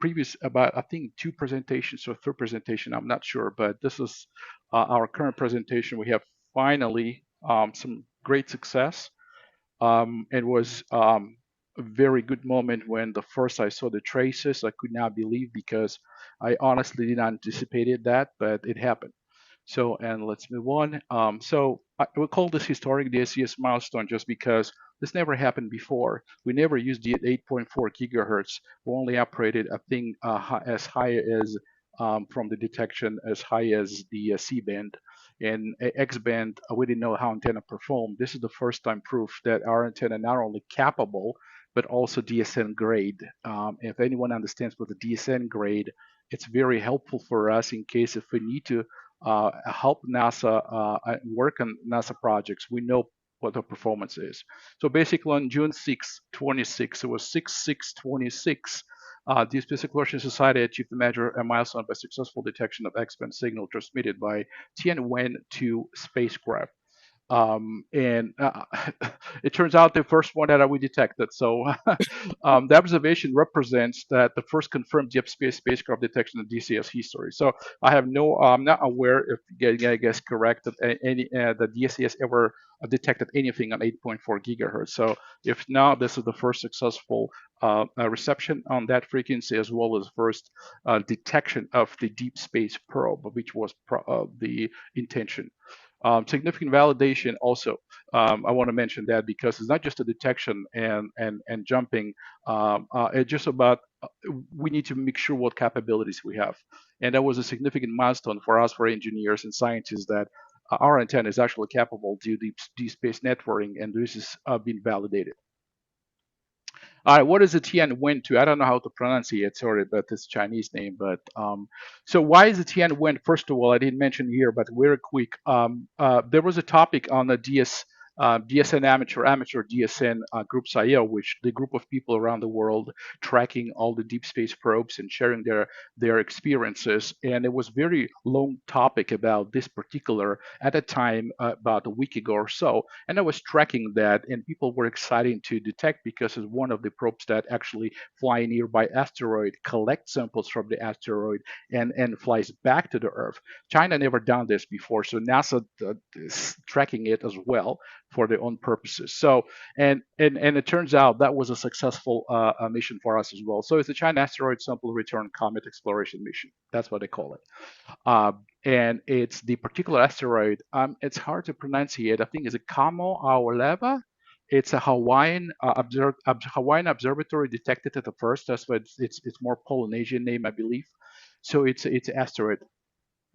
previous about I think two presentations or third presentation. I'm not sure, but this is our current presentation. We have finally some great success. It was a very good moment when the first I saw the traces. I could not believe because I honestly did not anticipated that, but it happened. So, and let's move on. So I will call this historic DSES milestone just because this never happened before. We never used the 8.4 gigahertz. We only operated a thing as high as from the detection as high as the C band. And X band, we didn't know how antenna performed. This is the first time proof that our antenna not only capable but also DSN grade. If anyone understands what the DSN grade, it's very helpful for us in case if we need to help NASA work on NASA projects. We know what the performance is. So basically on June 6, 26, it was 6/6/26, the Space Exploration Society achieved a major milestone by successful detection of X-band signal transmitted by Tianwen-2 spacecraft. And it turns out the first one that we detected. So the observation represents that the first confirmed deep space spacecraft detection in DCS history. So I have no, I'm not aware if I guess correct that any the DCS ever detected anything on 8.4 gigahertz. So if not, this is the first successful reception on that frequency as well as first detection of the deep space probe, which was the intention. Significant validation also. I want to mention that because it's not just a detection and jumping. It's just about we need to make sure what capabilities we have, and that was a significant milestone for us, for engineers and scientists, that our antenna is actually capable to do deep space networking, and this has been validated. All right, what is the Tian Wen to? I don't know how to pronounce it, sorry, but it's Chinese name. But so why is the Tian Wen? First of all, I didn't mention here, but very quick. There was a topic on the DSN amateur DSN groups IO, which the group of people around the world tracking all the deep space probes and sharing their experiences. And it was very long topic about this particular at a time about a week ago or so. And I was tracking that, and people were excited to detect because it's one of the probes that actually fly nearby asteroid, collect samples from the asteroid, and flies back to the Earth. China never done this before, so NASA is tracking it as well for their own purposes. So, and it turns out that was a successful mission for us as well. So it's the China Asteroid Sample Return Comet Exploration Mission. That's what they call it. And it's the particular asteroid. It's hard to pronunciate. I think it's a Kamo Aoleva. It's a Hawaiian observatory detected at the first. That's why it's more Polynesian name, I believe. So it's asteroid.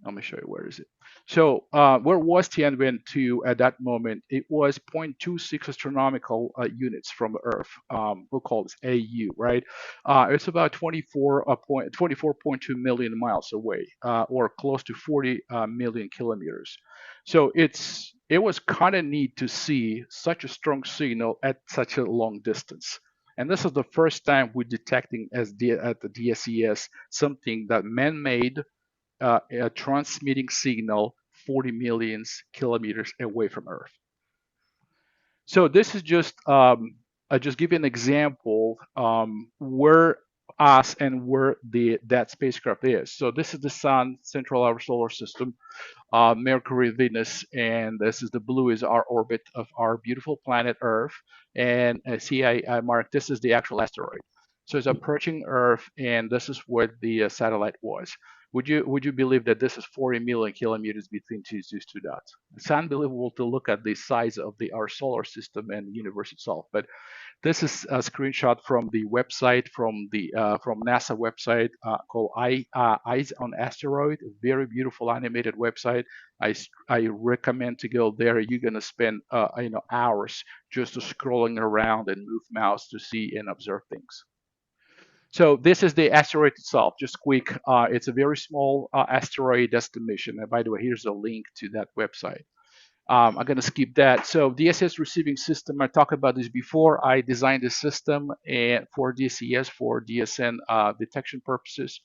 Let me show you where is it. So where was Tianwen-2 at that moment? It was 0.26 astronomical units from Earth. We'll call this AU, right? It's about 24.2 million miles away, or close to 40 million kilometers. So it was kind of neat to see such a strong signal at such a long distance. And this is the first time we're detecting at the DSES something that man-made transmitting signal 40 million kilometers away from Earth. So this is just I just give you an example where us and where that spacecraft is. So this is the Sun, central our solar system, Mercury, Venus, and this is the blue is our orbit of our beautiful planet Earth. And see, I marked this is the actual asteroid. So it's approaching Earth, and this is where the satellite was. Would you believe that this is 40 million kilometers between these two dots? It's unbelievable to look at the size of our solar system and the universe itself. But this is a screenshot from the website from NASA website called Eyes on Asteroid. A very beautiful animated website. I recommend to go there. You're gonna spend hours just scrolling around and move mouse to see and observe things. So this is the asteroid itself. Just quick, it's a very small asteroid. That's the mission. And by the way, here's a link to that website. I'm going to skip that. So DSS receiving system, I talked about this before. I designed the system and for DCS for DSN detection purposes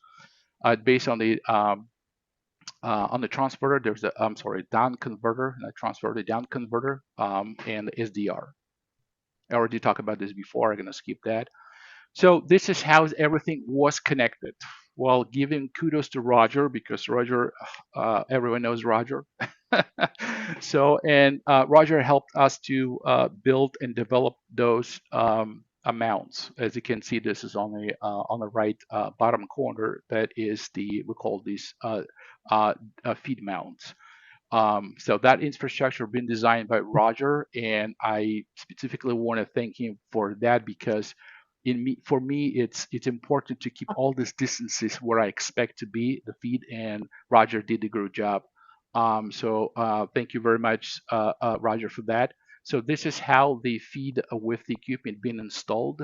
based on the transverter. There's a down converter, not transverter, down converter, and SDR. I already talked about this before. I'm going to skip that. So this is how everything was connected. Well, giving kudos to Roger because Roger, everyone knows Roger. So, and Roger helped us to build and develop those amounts. As you can see, this is on the right bottom corner. That is we call these uh, feed mounts. So that infrastructure been designed by Roger, and I specifically want to thank him for that because for me, it's important to keep all these distances where I expect to be the feed, and Roger did a good job. So thank you very much, Roger, for that. So this is how the feed with the equipment been installed.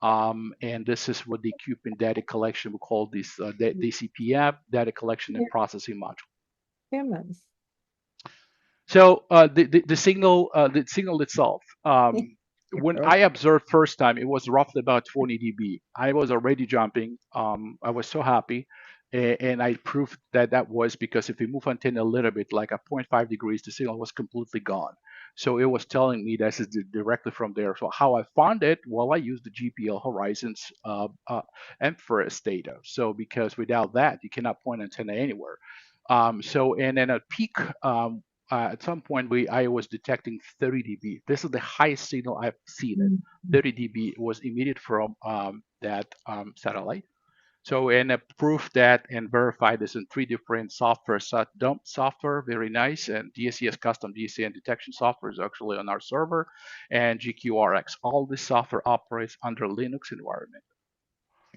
And this is what the equipment data collection we call this DCPM, data collection and processing module. Humans. So the signal itself, when I observed first time, it was roughly about 20 dB. I was already jumping. I was so happy, and I proved that that was because if we move antenna a little bit, like a zero point 0.5 degrees, the signal was completely gone. So it was telling me this is directly from there. So how I found it? Well, I used the GPL Horizons inference data. So because without that, you cannot point antenna anywhere. So and then at peak, at some point I was detecting 30 dB. This is the highest signal I've seen. It 30 dB was emitted from that satellite. So and I proved that and verified this in 3 different software. Dump software, very nice, and DSES custom DCN detection software is actually on our server, and GQRX. All this software operates under Linux environment.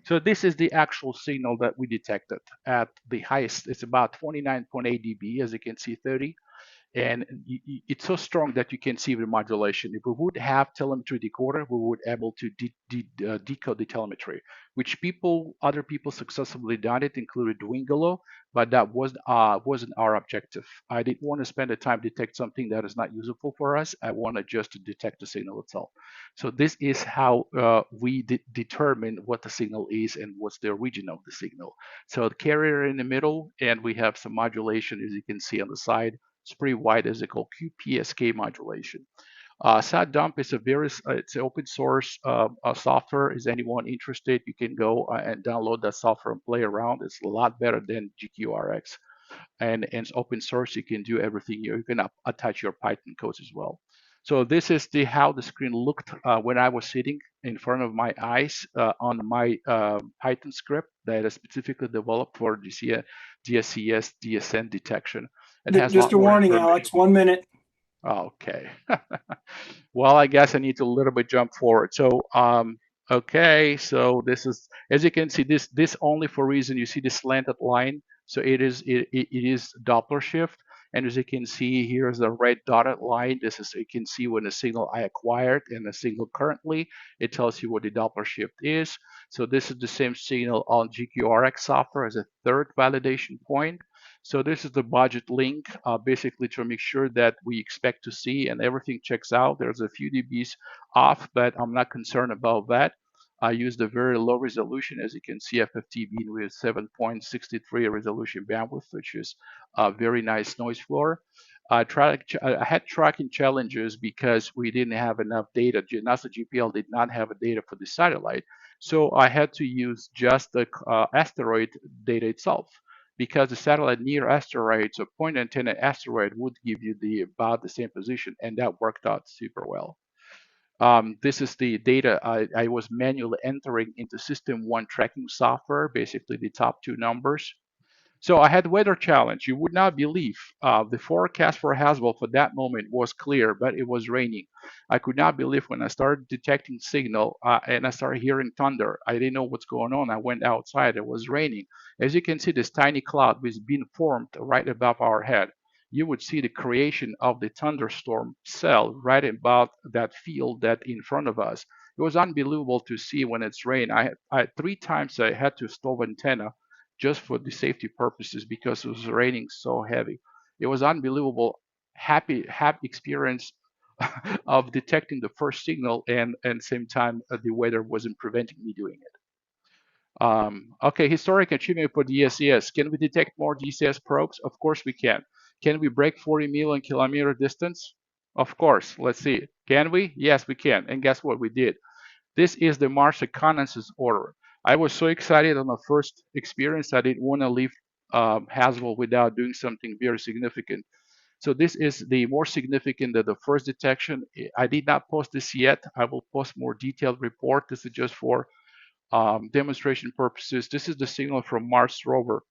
So this is the actual signal that we detected at the highest. It's about 29.8 dB, as you can see, 30, and it's so strong that you can see the modulation. If we would have telemetry decoder, we would able to decode the telemetry, which other people successfully done it, included Dwingelo, but that wasn't our objective. I didn't want to spend the time to detect something that is not useful for us. I wanted just to detect the signal itself. So this is how we determine what the signal is and what's the origin of the signal. So the carrier in the middle, and we have some modulation, as you can see on the side. It's pretty wide, as they call QPSK modulation. SatDump is it's an open source software. Is anyone interested? You can go and download that software and play around. It's a lot better than GQRX, and it's open source. You can do everything. You can attach your Python codes as well. So this is how the screen looked when I was sitting in front of my eyes on my Python script that is specifically developed for DSES DSN detection. It has a Just lot a more warning, information. Alex, 1 minute. Okay. Well, I guess I need to a little bit jump forward. So, okay, so this is, as you can see, this only for reason you see the slanted line. So it is Doppler shift, and as you can see, here is the red dotted line. This is you can see when the signal I acquired and the signal currently. It tells you what the Doppler shift is. So this is the same signal on GQRX software as a third validation point. So this is the budget link, basically to make sure that we expect to see and everything checks out. There's a few dBs off, but I'm not concerned about that. I used a very low resolution, as you can see, FFT being with 7.63 resolution bandwidth, which is a very nice noise floor. I had tracking challenges because we didn't have enough data. NASA GPL did not have a data for the satellite. So I had to use just the asteroid data itself because the satellite near asteroids or point antenna asteroid would give you about the same position, and that worked out super well. This is the data I was manually entering into System 1 tracking software, basically the top two numbers. So I had weather challenge. You would not believe the forecast for Haswell for that moment was clear, but it was raining. I could not believe when I started detecting signal and I started hearing thunder. I didn't know what's going on. I went outside. It was raining. As you can see, this tiny cloud was being formed right above our head. You would see the creation of the thunderstorm cell right above that field that in front of us. It was unbelievable to see when it's rained. I 3 times I had to stop antenna just for the safety purposes because it was raining so heavy. It was unbelievable, happy experience of detecting the first signal and same time the weather wasn't preventing me doing it. Okay, historic achievement for DSES. Can we detect more DSES probes? Of course we can. Can we break 40 million kilometer distance? Of course. Let's see. Can we? Yes, we can. And guess what? We did. This is the Mars Reconnaissance Orbiter. I was so excited on the first experience I didn't want to leave Haswell without doing something very significant. So this is the more significant than the first detection. I did not post this yet. I will post more detailed report. This is just for demonstration purposes. This is the signal from Mars rover,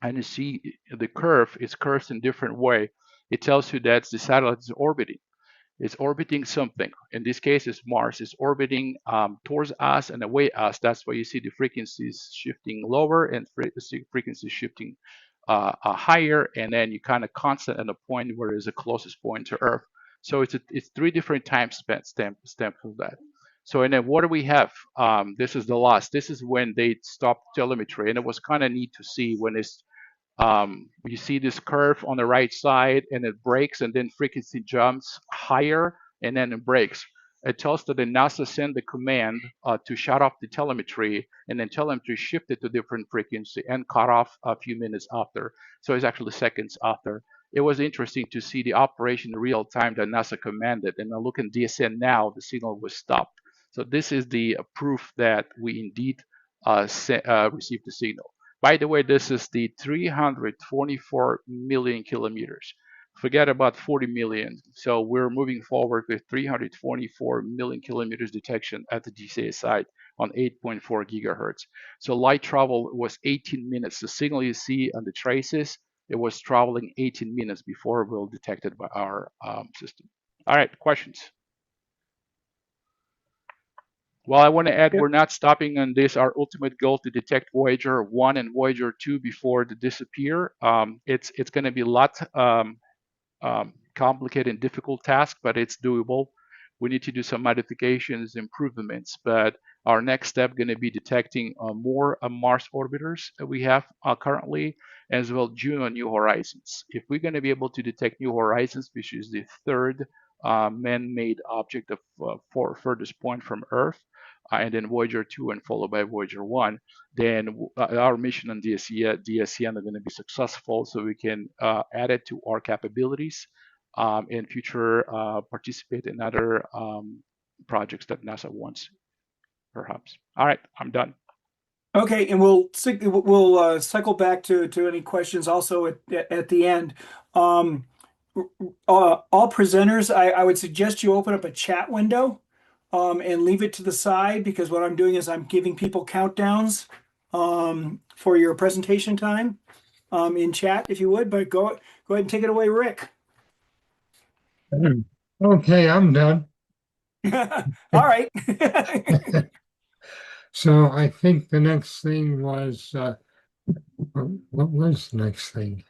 and you see the curve is curved in different way. It tells you that the satellite is orbiting. It's orbiting something. In this case, it's Mars. It's orbiting towards us and away us. That's why you see the frequencies shifting lower and frequencies shifting higher, and then you kind of constant at a point where is the closest point to Earth. So it's three different time stamps of that. So and then what do we have? This is the last. This is when they stopped telemetry, and it was kind of neat to see when it's you see this curve on the right side and it breaks and then frequency jumps higher and then it breaks. It tells that the NASA sent the command to shut off the telemetry, and then telemetry shifted to different frequency and cut off a few minutes after. So it's actually seconds after. It was interesting to see the operation in real time that NASA commanded. And I look in DSN now, the signal was stopped. So this is the proof that we indeed received the signal. By the way, this is the 324 million kilometers. Forget about 40 million. So we're moving forward with 324 million kilometers detection at the DSES site on 8.4 gigahertz. So light travel was 18 minutes. The signal you see on the traces, it was traveling 18 minutes before it was detected by our system. All right, questions? Well, I want to add, we're not stopping on this. Our ultimate goal to detect Voyager 1 and Voyager 2 before they disappear. It's going to be a lot complicated and difficult task, but it's doable. We need to do some modifications, improvements, but our next step going to be detecting more Mars orbiters that we have currently, as well Juno New Horizons. If we're going to be able to detect New Horizons, which is the third man-made object of furthest point from Earth, and then Voyager 2 and followed by Voyager 1, then our mission on DSEN are going to be successful, so we can add it to our capabilities in future participate in other projects that NASA wants, perhaps. All right, I'm done. Okay, and we'll cycle back to any questions also at the end. All presenters, I would suggest you open up a chat window and leave it to the side, because what I'm doing is I'm giving people countdowns for your presentation time in chat, if you would. But go ahead and take it away, Rick. Okay, I'm done. All right. So I think the next thing was, what was the next thing?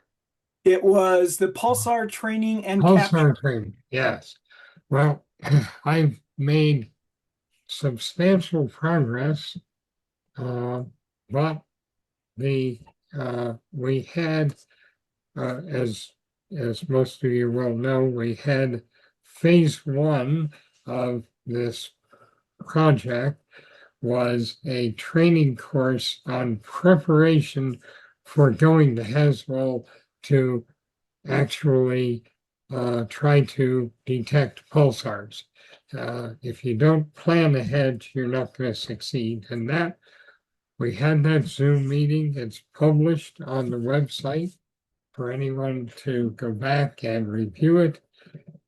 It was the Pulsar training and Pulsar training, yes. Well, I've made substantial progress, but we had, as most of you will know, we had phase one of this project was a training course on preparation for going to Haswell to actually try to detect pulsars. If you don't plan ahead, you're not going to succeed. And that we had that Zoom meeting. It's published on the website for anyone to go back and review it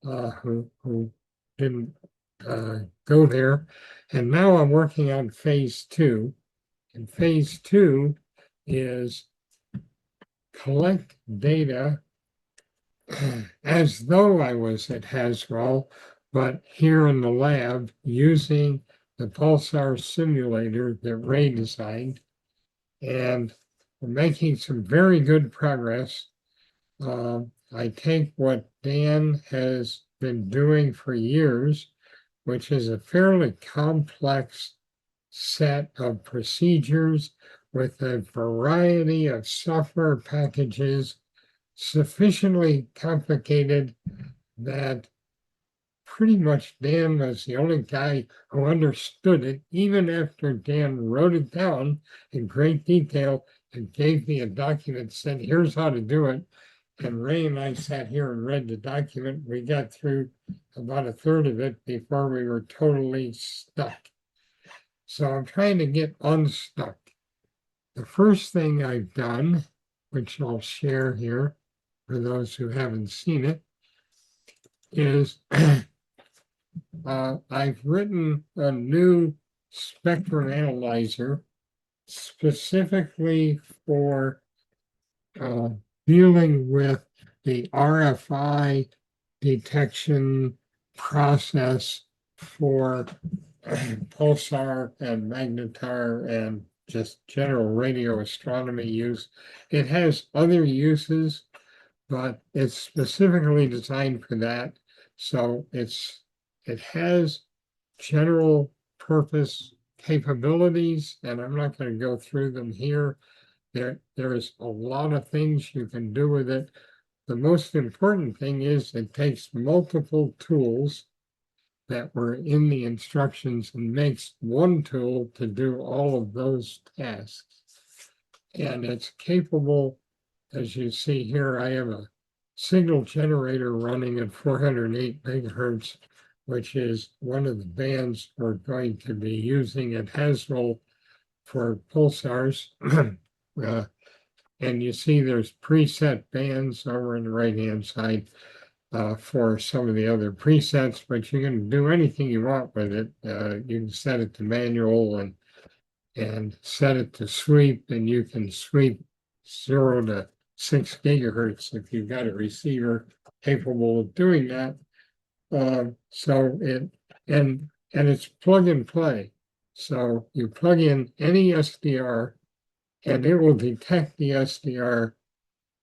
who didn't go there. And now I'm working on phase two. And phase two is collect data as though I was at Haswell, but here in the lab using the Pulsar simulator that Ray designed. And we're making some very good progress. I take what Dan has been doing for years, which is a fairly complex set of procedures with a variety of software packages, sufficiently complicated that pretty much Dan was the only guy who understood it, even after Dan wrote it down in great detail and gave me a document that said, here's how to do it. And Ray and I sat here and read the document. We got through about a third of it before we were totally stuck. So I'm trying to get unstuck. The first thing I've done, which I'll share here for those who haven't seen it, is I've written a new spectrum analyzer specifically for uh, dealing with the RFI detection process for pulsar and magnetar and just general radio astronomy use. It has other uses, but it's specifically designed for that. So it has general purpose capabilities, and I'm not going to go through them here. There's a lot of things you can do with it. The most important thing is it takes multiple tools that were in the instructions and makes one tool to do all of those tasks. And it's capable, as you see here, I have a signal generator running at 408 megahertz, which is one of the bands we're going to be using at Haswell for pulsars. And you see there's preset bands over on the right-hand side for some of the other presets, but you can do anything you want with it. You can set it to manual and set it to sweep, and you can sweep 0 to 6 gigahertz if you've got a receiver capable of doing that. So and it's plug and play. So you plug in any SDR and it will detect the SDR,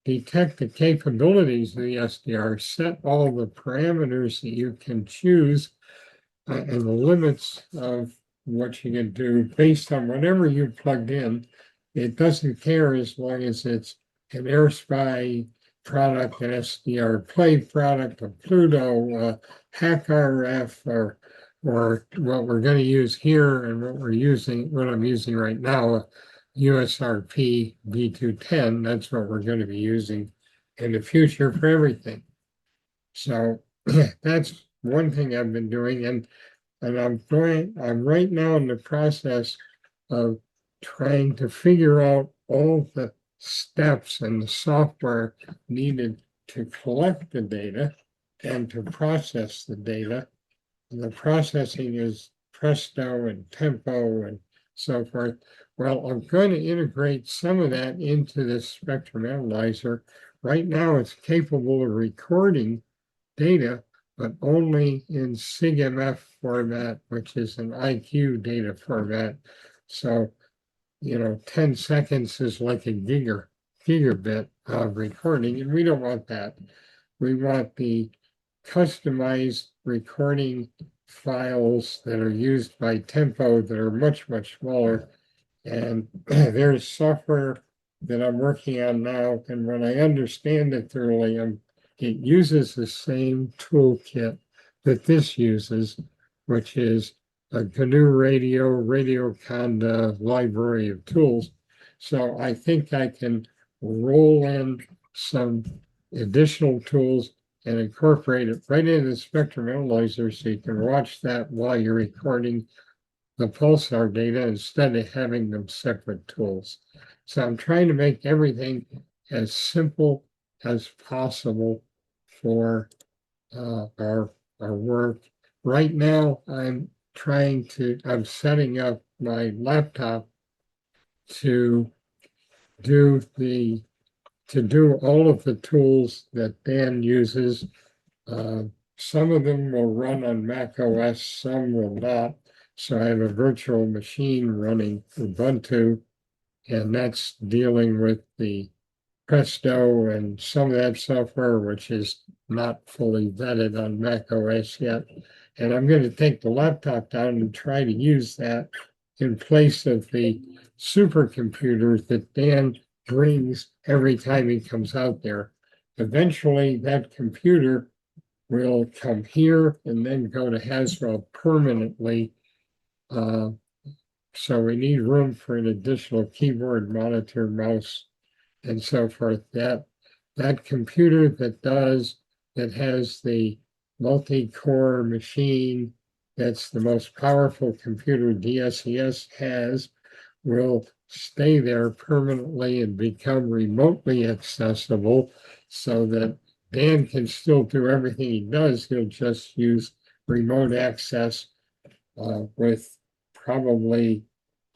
detect the capabilities of the SDR, set all the parameters that you can choose and the limits of what you can do based on whatever you plugged in. It doesn't care as long as it's an AirSpy product, an SDR Play product, a Pluto, HackRF, or what we're going to use here and what I'm using right now, USRP V210. That's what we're going to be using in the future for everything. So that's one thing I've been doing, and I'm right now in the process of trying to figure out all the steps and the software needed to collect the data and to process the data. And the processing is Presto and Tempo and so forth. Well, I'm going to integrate some of that into this spectrum analyzer. Right now, it's capable of recording data, but only in SIGMF format, which is an IQ data format. So, 10 seconds is like a gigabit of recording, and we don't want that. We want the customized recording files that are used by Tempo that are much, much smaller. And there's software that I'm working on now, and when I understand it thoroughly, it uses the same toolkit that this uses, which is a GNU Radio Conda library of tools. So I think I can roll in some additional tools and incorporate it right into the spectrum analyzer so you can watch that while you're recording the Pulsar data instead of having them separate tools. So I'm trying to make everything as simple as possible for our work. Right now, I'm setting up my laptop to do all of the tools that Dan uses. Some of them will run on Mac OS, some will not. So I have a virtual machine running Ubuntu, and that's dealing with the Presto and some of that software, which is not fully vetted on Mac OS yet. And I'm going to take the laptop down and try to use that in place of the supercomputer that Dan brings every time he comes out there. Eventually, that computer will come here and then go to Haswell permanently. So we need room for an additional keyboard, monitor, mouse, and so forth. That computer that has the multi-core machine that's the most powerful computer DSES has, will stay there permanently and become remotely accessible so that Dan can still do everything he does. He'll just use remote access with probably,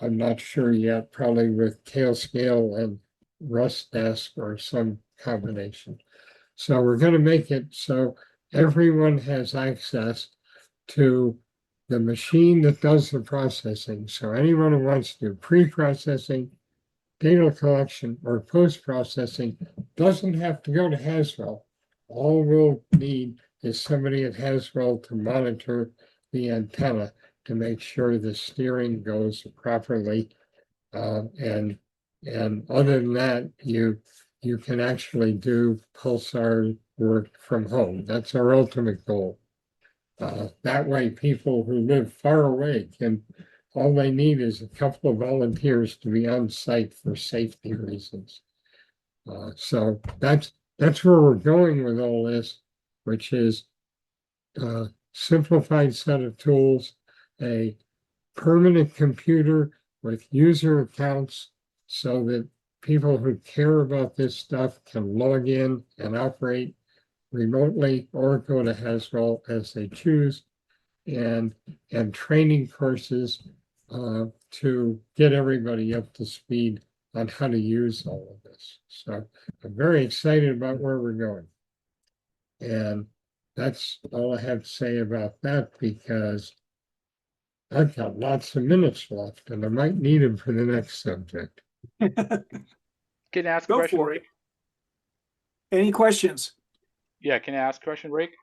I'm not sure yet, probably with Tailscale and Rustdesk or some combination. So we're going to make it so everyone has access to the machine that does the processing. So anyone who wants to do pre-processing, data collection, or post-processing doesn't have to go to Haswell. All we'll need is somebody at Haswell to monitor the antenna to make sure the steering goes properly. And other than that, you can actually do Pulsar work from home. That's our ultimate goal. That way, people who live far away can, all they need is a couple of volunteers to be on site for safety reasons. So that's where we're going with all this, which is a simplified set of tools, a permanent computer with user accounts so that people who care about this stuff can log in and operate remotely or go to Haswell as they choose, and training courses to get everybody up to speed on how to use all of this. So I'm very excited about where we're going. And that's all I have to say about that, because I've got lots of minutes left and I might need them for the next subject. Can I ask a Go question, for Rick? it. Any questions? Yeah, can I ask a question, Rick?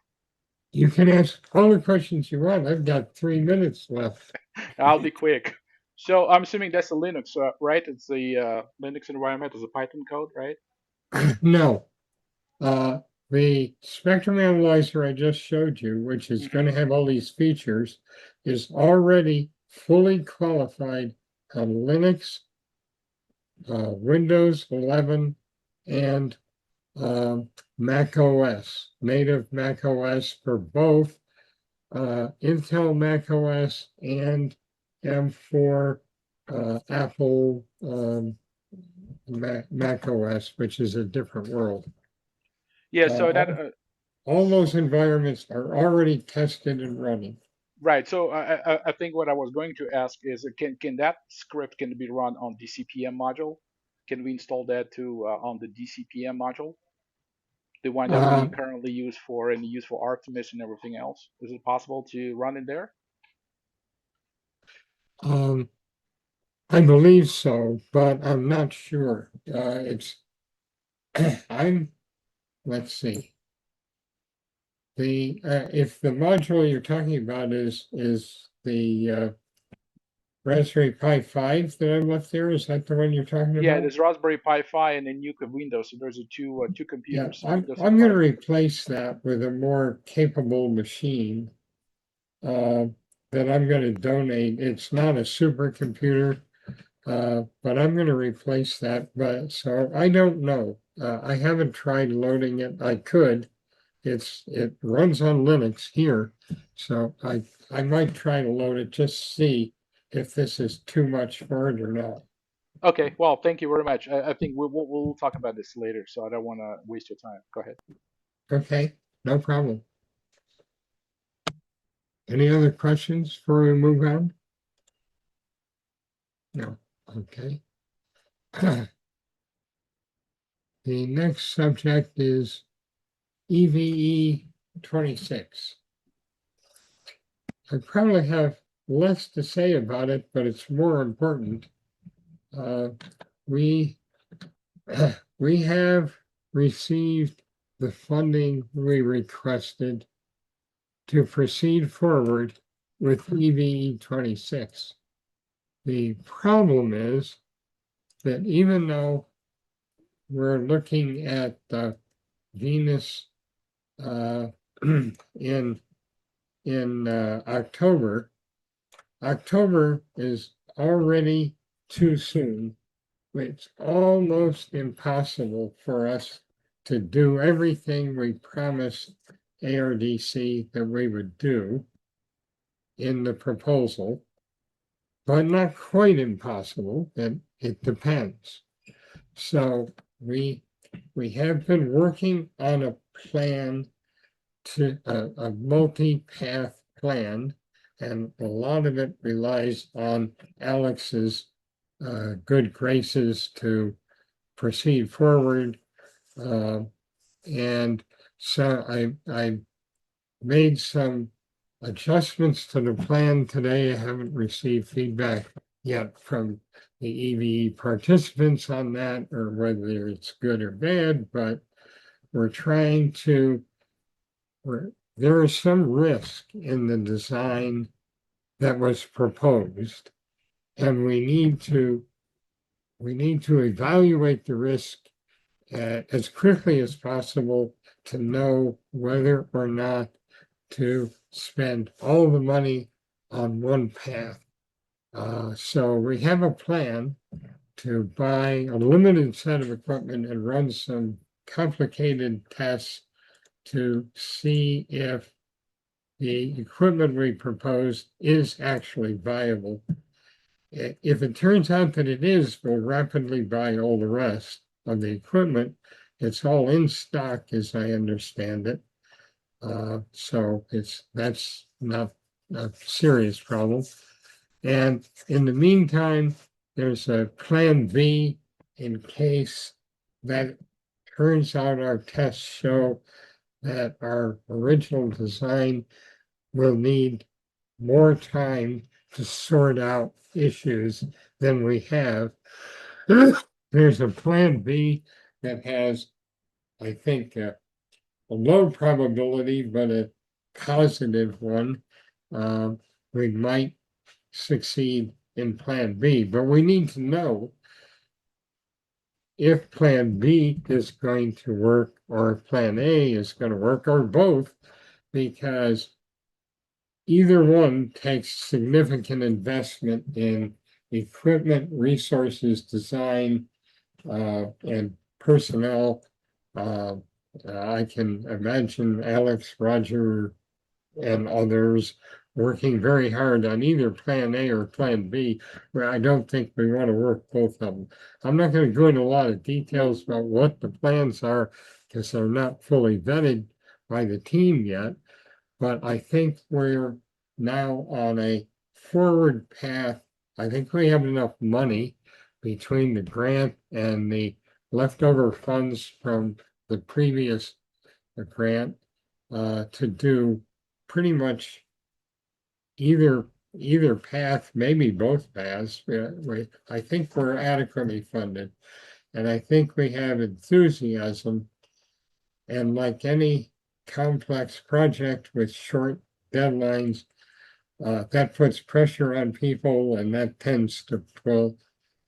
You can ask all the questions you want. I've got 3 minutes left. I'll be quick. So I'm assuming that's a Linux, right? It's the Linux environment is a Python code, right? No, the spectrum analyzer I just showed you, which is going to have all these features, is already fully qualified on Linux, Windows 11, and Mac OS, native Mac OS for both Intel Mac OS and M4 Apple Mac OS, which is a different world. Yeah, so that All those environments are already tested and running. right. So I think what I was going to ask is can that script can be run on DCPM module? Can we install that to on the DCPM module? The one that we Uh, currently use for and use for Artemis and everything else. Is it possible to run in there? um, I believe so, but I'm not sure. Let's see. If the module you're talking about is the Raspberry Pi 5 that I left there, is that the one you're talking Yeah, about? there's Raspberry Pi 5 and then Nuke of Windows. So there's two Yeah, computers, I'm Windows and I'm going to Pi. replace that with a more capable machine uh, that I'm going to donate. It's not a supercomputer, but I'm going to replace that. But so I don't know. I haven't tried loading it. I could. It runs on Linux here, so I might try to load it, just see if this is too much for it or not. Okay, well, thank you very much. I think we'll talk about this later, so I don't want to waste your time. Go ahead. Okay, no problem. Any other questions before we move on? No. Okay. The next subject is EVE 26. I probably have less to say about it, but it's more important. We we have received the funding we requested to proceed forward with EVE 26. The problem is that even though we're looking at the Venus in October, October is already too soon. It's almost impossible for us to do everything we promised ARDC that we would do in the proposal, but not quite impossible. It depends. So we have been working on a plan to a multi-path plan, and a lot of it relies on Alex's good graces to proceed forward. And so I made some adjustments to the plan today. I haven't received feedback yet from the EVE participants on that, or whether it's good or bad, but we're trying to, there is some risk in the design that was proposed, and we need to evaluate the risk as quickly as possible to know whether or not to spend all the money on one path. So we have a plan to buy a limited set of equipment and run some complicated tests to see if the equipment we proposed is actually viable. If it turns out that it is, we'll rapidly buy all the rest of the equipment. It's all in stock, as I understand it. So that's not a serious problem. And in the meantime, there's a plan B in case that turns out our tests show that our original design will need more time to sort out issues than we have. There's a plan B that has, I think, a low probability, but a positive one. We might succeed in plan B, but we need to know if plan B is going to work or if plan A is going to work or both, because either one takes significant investment in equipment, resources, design, and personnel. I can imagine Alex, Roger, and others working very hard on either plan A or plan B, where I don't think we want to work both of them. I'm not going to go into a lot of details about what the plans are because they're not fully vetted by the team yet, but I think we're now on a forward path. I think we have enough money between the grant and the leftover funds from the previous grant to do pretty much either path, maybe both paths. I think we're adequately funded, and I think we have enthusiasm. And like any complex project with short deadlines, that puts pressure on people, and that tends to pull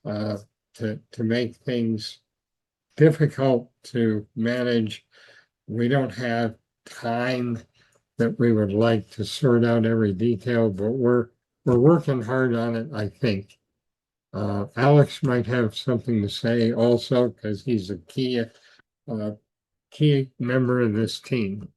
to make things difficult to manage. We don't have time that we would like to sort out every detail, but we're working hard on it, I think. Alex might have something to say also because he's a key member of this team.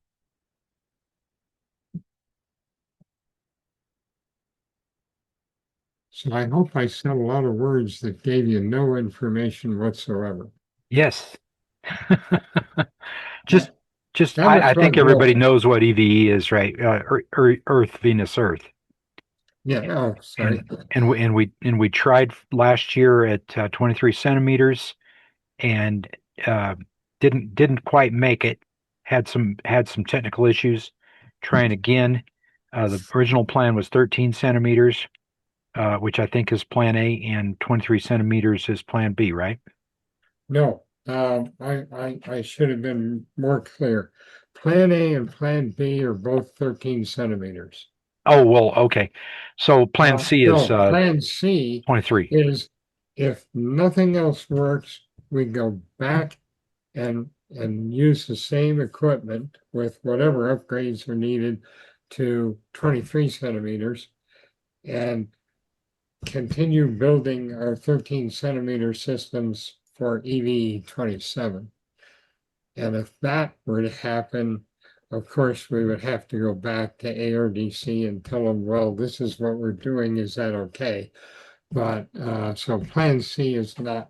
So I hope I said a lot of words that gave you no information whatsoever. Yes. Just, That was I think my everybody goal. knows what EVE is, right? Earth, Venus, Earth. Yeah. Oh, sorry. And we tried last year at 23 centimeters and didn't quite make it. Had some technical issues. Trying again. The original plan was 13 centimeters, which I think is plan A, and 23 centimeters is plan B, right? No, I should have been more clear. Plan A and Plan B are both 13 centimeters. Oh, well, okay. So plan C is No, Plan C 23. is if nothing else works, we go back and use the same equipment with whatever upgrades are needed to 23 centimeters and continue building our 13 centimeter systems for EV 27. And if that were to happen, of course, we would have to go back to ARDC and tell them, well, this is what we're doing. Is that okay? But so Plan C is not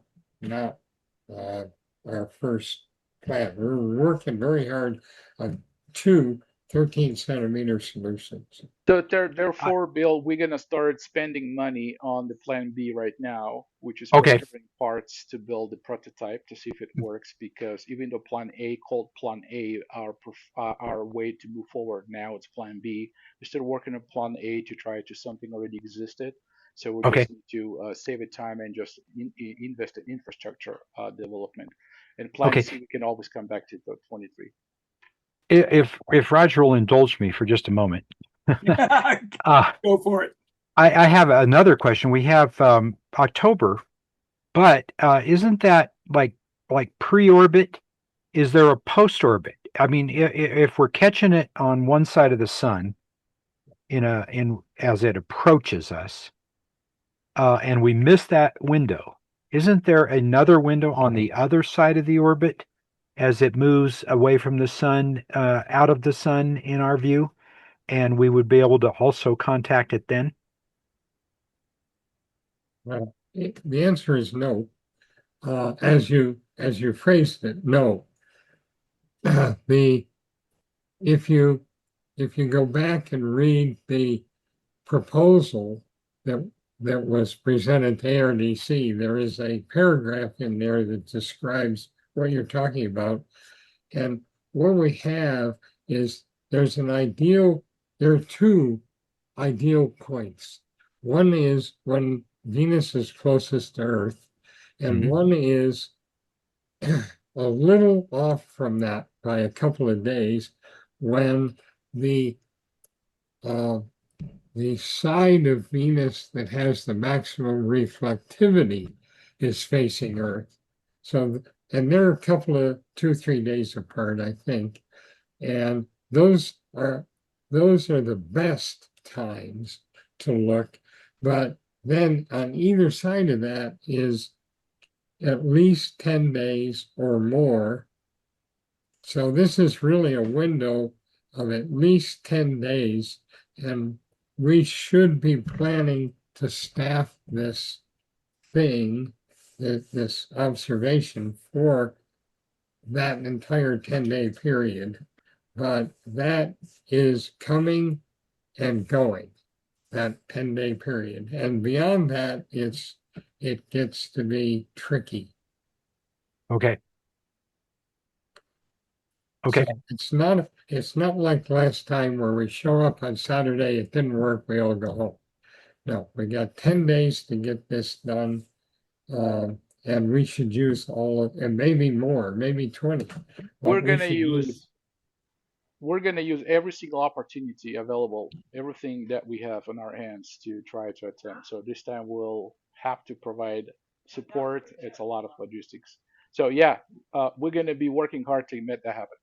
our first plan. We're working very hard on two 13-centimeter solutions. So therefore, Bill, we're gonna start spending money on the Plan B right now, which is Okay. procuring parts to build the prototype to see if it works. Because even though Plan A, called Plan A, our way to move forward now, it's Plan B. We're still working on Plan A to try to something already existed. So we Okay. just need to save it time and just invest in infrastructure development. And Plan Okay. C, we can always come back to the 23. If Roger will indulge me for just a moment, uh, Go for it. I have another question. We have October, but isn't that like pre-orbit? Is there a post-orbit? I mean, if we're catching it on one side of the sun in as it approaches us, and we miss that window, isn't there another window on the other side of the orbit as it moves away from the sun, out of the sun in our view, and we would be able to also contact it then? Well, the answer is no. As you phrased it, no. The if you go back and read the proposal that was presented to ARDC, there is a paragraph in there that describes what you're talking about. And what we have is there are two ideal points. One is when Venus is closest to Earth, and Mhm. one is a little off from that by a couple of days when the side of Venus that has the maximum reflectivity is facing Earth. So, and they're a couple of 2-3 days apart, I think. And those are the best times to look. But then on either side of that is at least 10 days or more. So this is really a window of at least 10 days. And we should be planning to staff this thing, this observation for that entire 10-day period. But that is coming and going, that 10-day period. And beyond that, it gets to be tricky. Okay. Okay. So it's not like last time where we show up on Saturday, it didn't work, we all go home. No, we got 10 days to get this done. And we should use all of, and maybe more, maybe 20. We're But we gonna should use use we're going to use every single opportunity available, everything that we have on our hands to try to attempt. So this time we'll have to provide support. It's a lot of logistics. So yeah, we're going to be working hard to make that happen.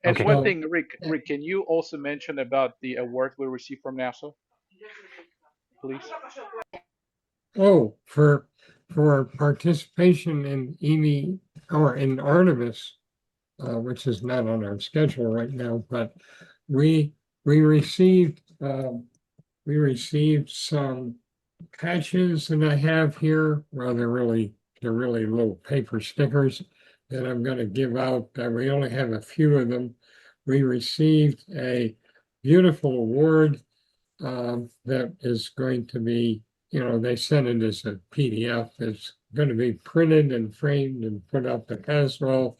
And Okay. one so, thing, Rick, can you also mention about the award we received from NASA, please? oh, for participation in EV or in Artemis, which is not on our schedule right now, but we we received some patches that I have here. Well, they're really little paper stickers that I'm going to give out. We only have a few of them. We received a beautiful award that is going to be, they sent it as a PDF. It's going to be printed and framed and put up at Haswell.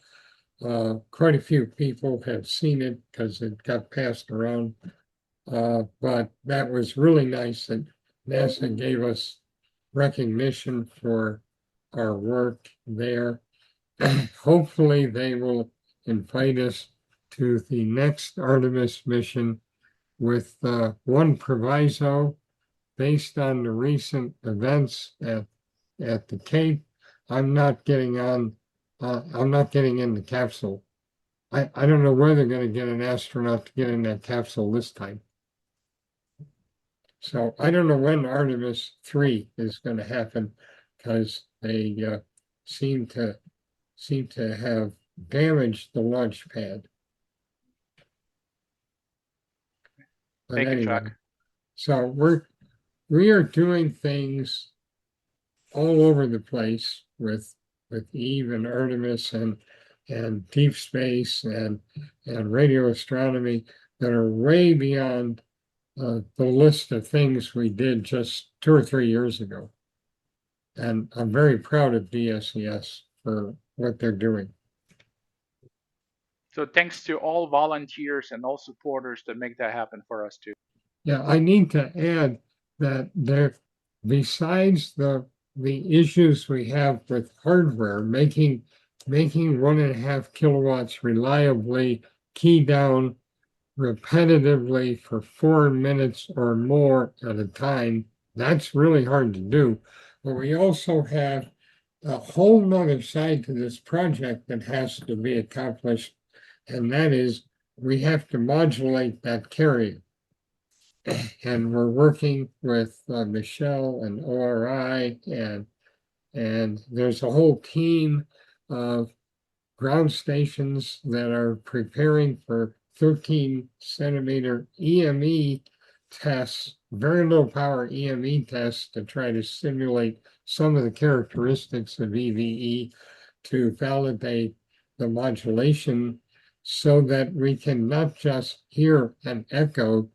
Quite a few people have seen it because it got passed around. But that was really nice that NASA gave us recognition for our work there. Hopefully, they will invite us to the next Artemis mission with one proviso based on the recent events at the Cape. I'm not getting on. I'm not getting in the capsule. I don't know where they're going to get an astronaut to get in that capsule this time. So I don't know when Artemis 3 is going to happen because they seem to have damaged the launch pad. But Thank you, anyway, Chuck. so we are doing things all over the place with Eve and Artemis and deep space and radio astronomy that are way beyond the list of things we did just 2 or 3 years ago. And I'm very proud of DSES for what they're doing. So thanks to all volunteers and all supporters that make that happen for us too. Yeah, I need to add that besides the issues we have with hardware, making 1.5 kilowatts reliably key down repetitively for 4 minutes or more at a time, that's really hard to do. But we also have a whole nother side to this project that has to be accomplished, and that is we have to modulate that carrier. And we're working with Michelle and ORI, and there's a whole team of ground stations that are preparing for 13 centimeter EME tests, very low power EME tests to try to simulate some of the characteristics of EVE to validate the modulation so that we can not just hear an echo.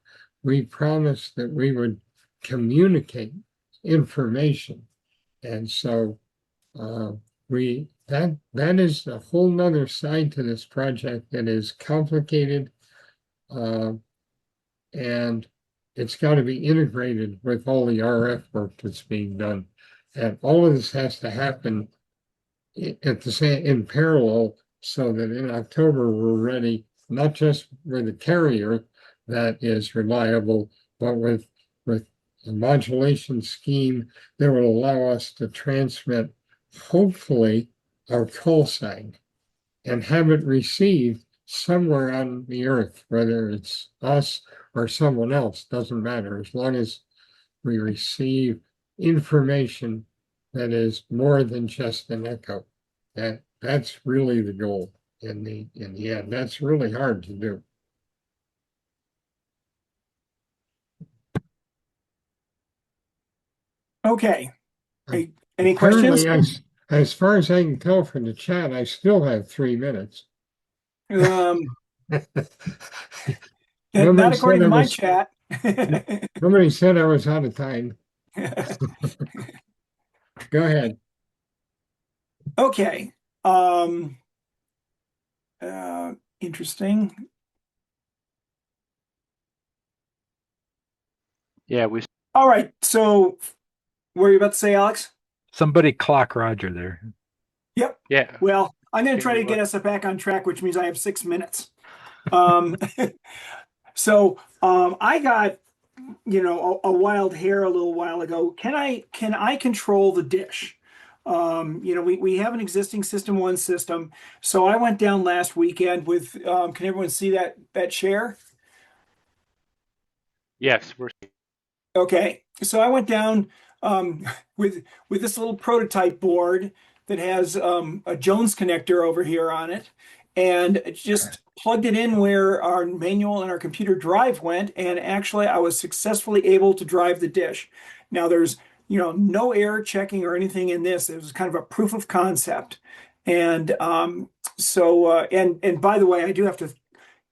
We promised that we would communicate information. And so that is a whole nother side to this project that is complicated, and it's got to be integrated with all the RF work that's being done. And all of this has to happen at the same in parallel so that in October we're ready, not just with a carrier that is reliable, but with a modulation scheme that will allow us to transmit, hopefully, our call sign and have it received somewhere on the earth, whether it's us or someone else, doesn't matter, as long as we receive information that is more than just an echo. That's really the goal in the end. That's really hard to do. Okay. Any questions? Apparently, as far as I can tell from the chat, I still have 3 minutes. Not Nobody according said to I my was, chat. nobody said I was out of time. Go ahead. Okay. Interesting. Yeah, we. All right. So, what were you about to say, Alex? Somebody clock Roger there. Yep. Yeah. Well, I'm going to try to Can get you, us back on track, which means I have 6 minutes. So I got, a wild hair a little while ago. Can I control the dish? We have an existing System 1 system. So I went down last weekend with, can everyone see that share? Yes, we're. Okay, so I went down with this little prototype board that has a Jones connector over here on it, and just plugged it in where our manual and our computer drive went, and actually I was successfully able to drive the dish. Now there's no error checking or anything in this. It was kind of a proof of concept, and and by the way, I do have to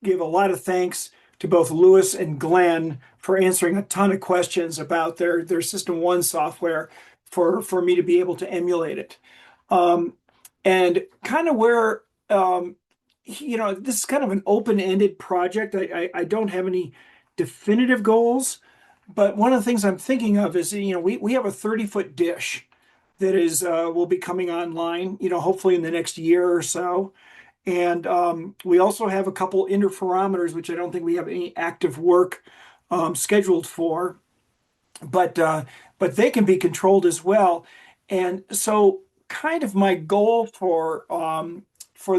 give a lot of thanks to both Lewis and Glenn for answering a ton of questions about their System 1 software for me to be able to emulate it. And kind of where, this is kind of an open-ended project. I don't have any definitive goals, but one of the things I'm thinking of is, we have a 30-foot dish that will be coming online, hopefully in the next year or so. And we also have a couple interferometers, which I don't think we have any active work scheduled for, but they can be controlled as well. And so, kind of my goal for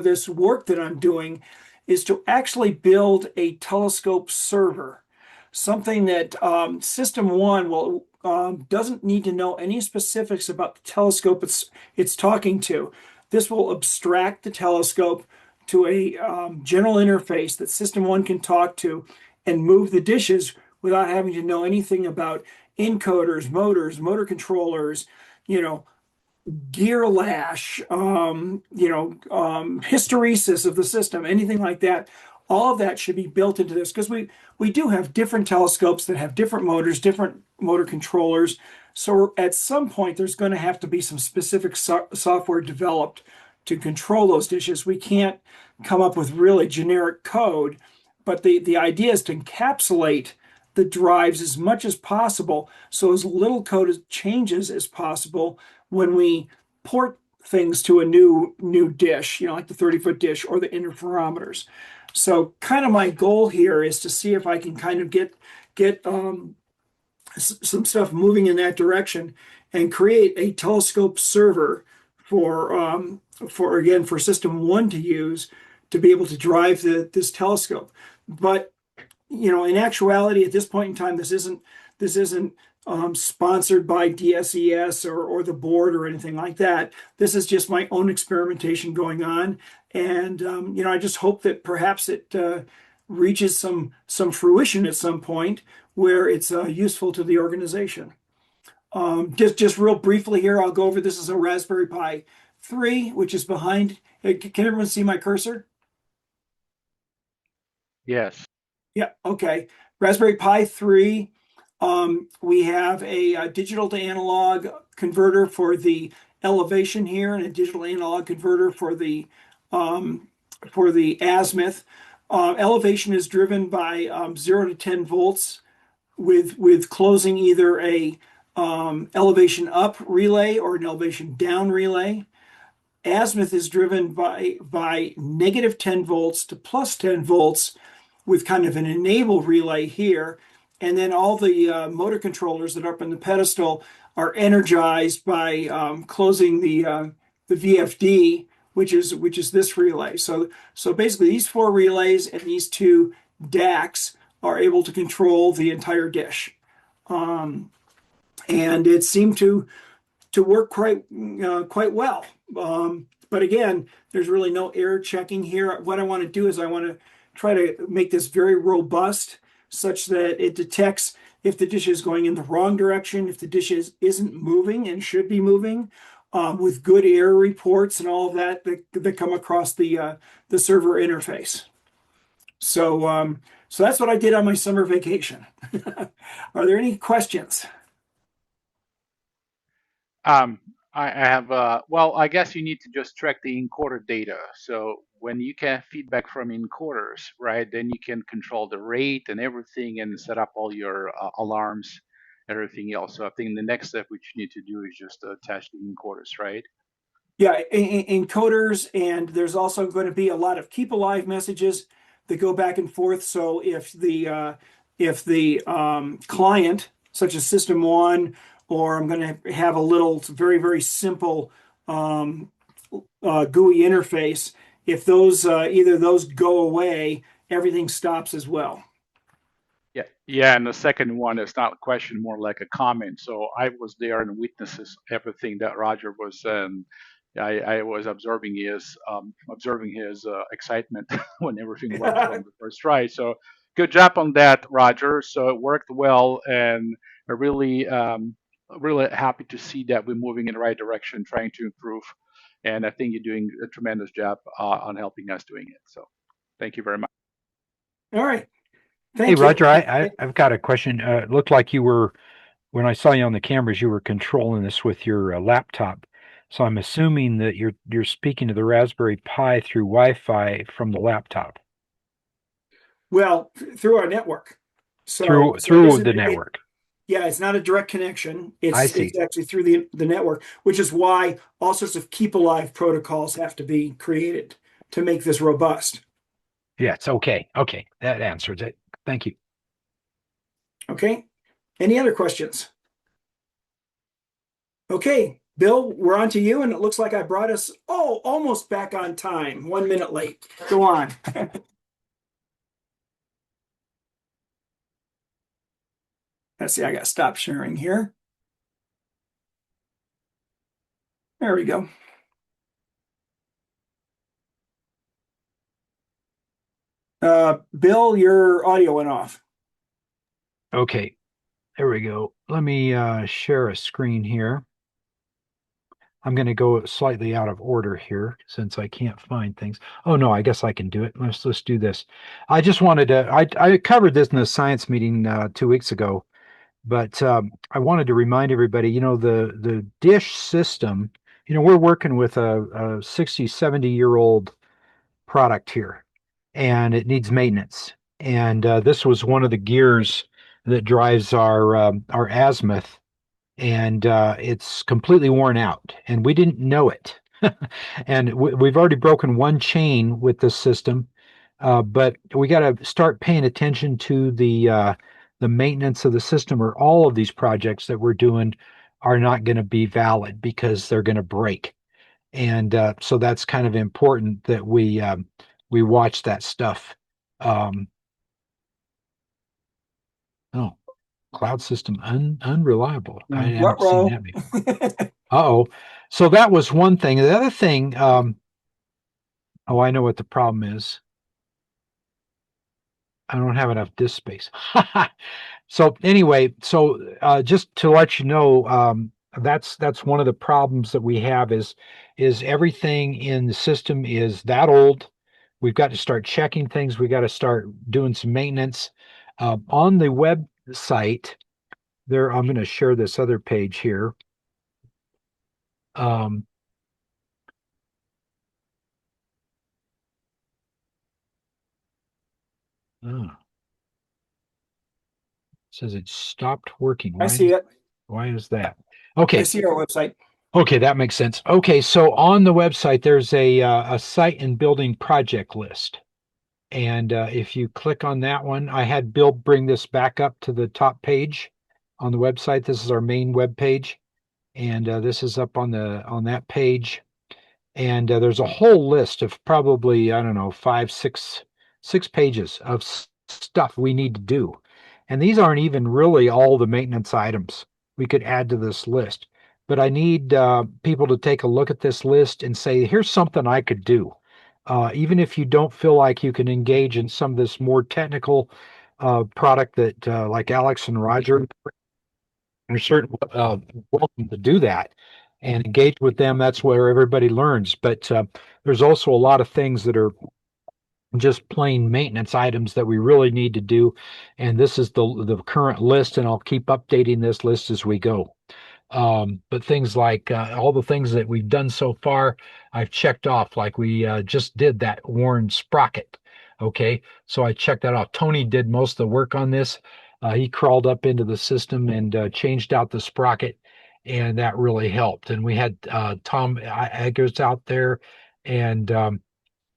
this work that I'm doing is to actually build a telescope server, something that System 1 will doesn't need to know any specifics about the telescope it's talking to. This will abstract the telescope to a general interface that System 1 can talk to and move the dishes without having to know anything about encoders, motors, motor controllers, you know, gear lash, hysteresis of the system, anything like that. All of that should be built into this because we do have different telescopes that have different motors, different motor controllers. So at some point, there's going to have to be some specific software developed to control those dishes. We can't come up with really generic code, but the idea is to encapsulate the drives as much as possible, so as little code changes as possible when we port things to a new dish, like the 30-foot dish or the interferometers. So kind of my goal here is to see if I can kind of get some stuff moving in that direction and create a telescope server for system one to use to be able to drive this telescope. But in actuality, at this point in time, this isn't sponsored by DSES or the board or anything like that. This is just my own experimentation going on, and I just hope that perhaps it reaches some fruition at some point where it's useful to the organization. Just real briefly here, I'll go over this as a Raspberry Pi 3, which is behind. Can everyone see my cursor? Yes. Yeah, okay. Raspberry Pi 3. We have a digital to analog converter for the elevation here, and a digital analog converter for the azimuth. Elevation is driven by 0 to 10 volts with closing either a elevation up relay or an elevation down relay. Azimuth is driven by negative 10 volts to plus 10 volts with kind of an enable relay here. And then all the motor controllers that are up in the pedestal are energized by closing the VFD, which is this relay. So basically, these 4 relays and these 2 DACs are able to control the entire dish, and it seemed to work quite well. But again, there's really no error checking here. What I want to do is I want to try to make this very robust, such that it detects if the dish is going in the wrong direction, if the dish isn't moving and should be moving, with good error reports and all of that come across the server interface. So that's what I did on my summer vacation. Are there any questions? I have, well, I guess you need to just track the encoder data. So when you get feedback from encoders, right, then you can control the rate and everything and set up all your alarms, everything else. So I think the next step which you need to do is just attach the encoders, right? Yeah, encoders, and there's also going to be a lot of keep alive messages that go back and forth. So if the client, such as System One, or I'm going to have a little very, very simple GUI interface, if those either those go away, everything stops as well. Yeah, and the second one is not a question, more like a comment. So I was there and witnesses everything that Roger was. I was observing his excitement when everything worked from the first try. So good job on that, Roger. So it worked well, and I really happy to see that we're moving in the right direction, trying to improve. And I think you're doing a tremendous job on helping us doing it. So thank you very much. All right. Hey, Thank you. Roger, I've got a question. It looked like you were, when I saw you on the cameras, you were controlling this with your laptop. So I'm assuming that you're speaking to the Raspberry Pi through Wi-Fi from the laptop. Well, through our network. Through the network. Yeah, it's not a direct connection. I see. It's actually through the network, which is why all sorts of keep alive protocols have to be created to make this robust. Yes, okay. Okay, that answers it. Thank you. Okay. Any other questions? Okay, Bill, we're on to you, and it looks like I brought us almost back on time. 1 minute late. Go on. Let's see, I got to stop sharing here. There we go. Bill, your audio went off. Okay, there we go. Let me share a screen here. I'm going to go slightly out of order here since I can't find things. Oh no, I guess I can do it. Let's do this. I just wanted to. I covered this in a science meeting 2 weeks ago, but I wanted to remind everybody. The dish system. We're working with a 60, 70-year-old product here, and it needs maintenance. And this was one of the gears that drives our azimuth, and it's completely worn out, and we didn't know it. And we've already broken one chain with this system, but we got to start paying attention to the maintenance of the system, or all of these projects that we're doing are not going to be valid because they're going to break. And so that's kind of important that we watch that stuff. Um, oh, cloud system unreliable. I haven't seen Ruh-roh. that before. Uh-oh. So that was one thing. The other thing, oh, I know what the problem is. I don't have enough disk space. So anyway, just to let you know, that's one of the problems that we have is everything in the system is that old. We've got to start checking things. We got to start doing some maintenance. On the website, there, I'm going to share this other page here. Um, oh, says it stopped working. I see it. Why is that? I Okay. see our website. Okay, that makes sense. Okay, so on the website, there's a site and building project list. And if you click on that one, I had Bill bring this back up to the top page on the website. This is our main web page, and this is up on that page. And there's a whole list of probably, I don't know, five, six pages of stuff we need to do. And these aren't even really all the maintenance items we could add to this list. But I need people to take a look at this list and say, here's something I could do. Even if you don't feel like you can engage in some of this more technical product that, like Alex and Roger, you're certainly welcome to do that and engage with them. That's where everybody learns. But there's also a lot of things that are just plain maintenance items that we really need to do. And this is the current list, and I'll keep updating this list as we go. But things like all the things that we've done so far, I've checked off. Like we just did that worn sprocket. Okay, so I checked that off. Tony did most of the work on this. He crawled up into the system and changed out the sprocket, and that really helped. And we had Tom Eggers out there, and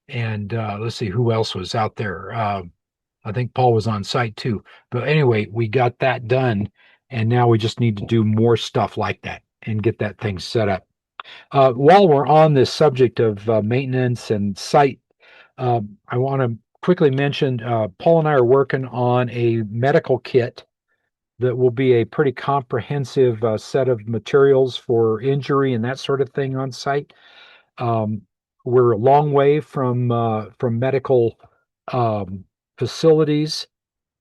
let's see who else was out there. I think Paul was on site too. But anyway, we got that done, and now we just need to do more stuff like that and get that thing set up. While we're on this subject of maintenance and site, I want to quickly mention Paul and I are working on a medical kit that will be a pretty comprehensive set of materials for injury and that sort of thing on site. Um, we're a long way from medical um, facilities.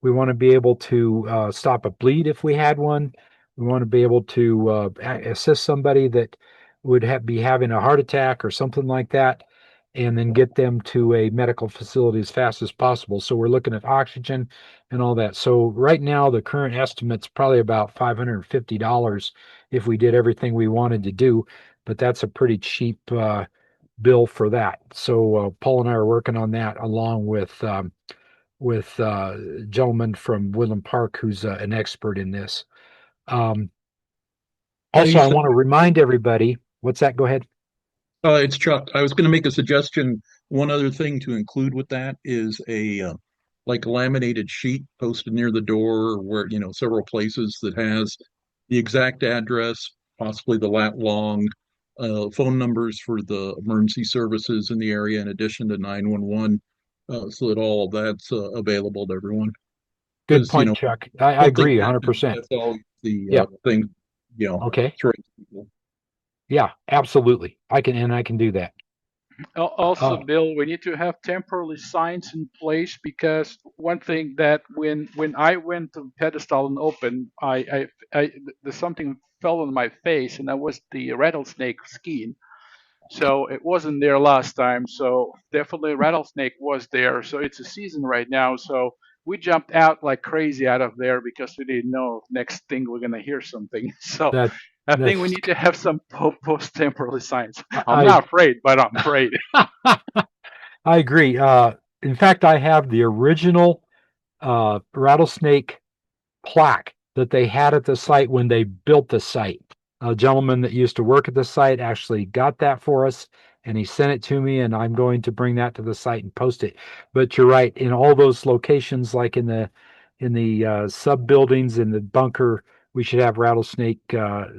We want to be able to stop a bleed if we had one. We want to be able to assist somebody that would be having a heart attack or something like that, and then get them to a medical facility as fast as possible. So we're looking at oxygen and all that. So right now, the current estimate's probably about $550 if we did everything we wanted to do, but that's a pretty cheap bill for that. So Paul and I are working on that along with a gentleman from Woodland Park who's an expert in this. Um, Also, I want to remind everybody. What's that? Go ahead. It's Chuck. I was going to make a suggestion. One other thing to include with that is a like a laminated sheet posted near the door, where several places that has the exact address, possibly the lat long phone numbers for the emergency services in the area, in addition to 911, so that all of that's available to everyone. Good Because point, Chuck. I something agree happens, 100%. that's always the Yeah. thing, Okay. throws people. Yeah, absolutely. I can do that. Also, Oh, Bill, we need to have temporary signs in place because one thing that when I went to pedestal and open, there's something fell on my face, and that was the rattlesnake skin. So it wasn't there last time. So definitely rattlesnake was there. So it's a season right now. So we jumped out like crazy out of there because we didn't know next thing we're gonna hear something. So that I think we that's need to have some post temporary signs. I'm I not afraid, but I'm afraid. I agree. In fact, I have the original rattlesnake plaque that they had at the site when they built the site. A gentleman that used to work at the site actually got that for us, and he sent it to me, and I'm going to bring that to the site and post it. But you're right, in all those locations, like in the sub buildings in the bunker, we should have rattlesnake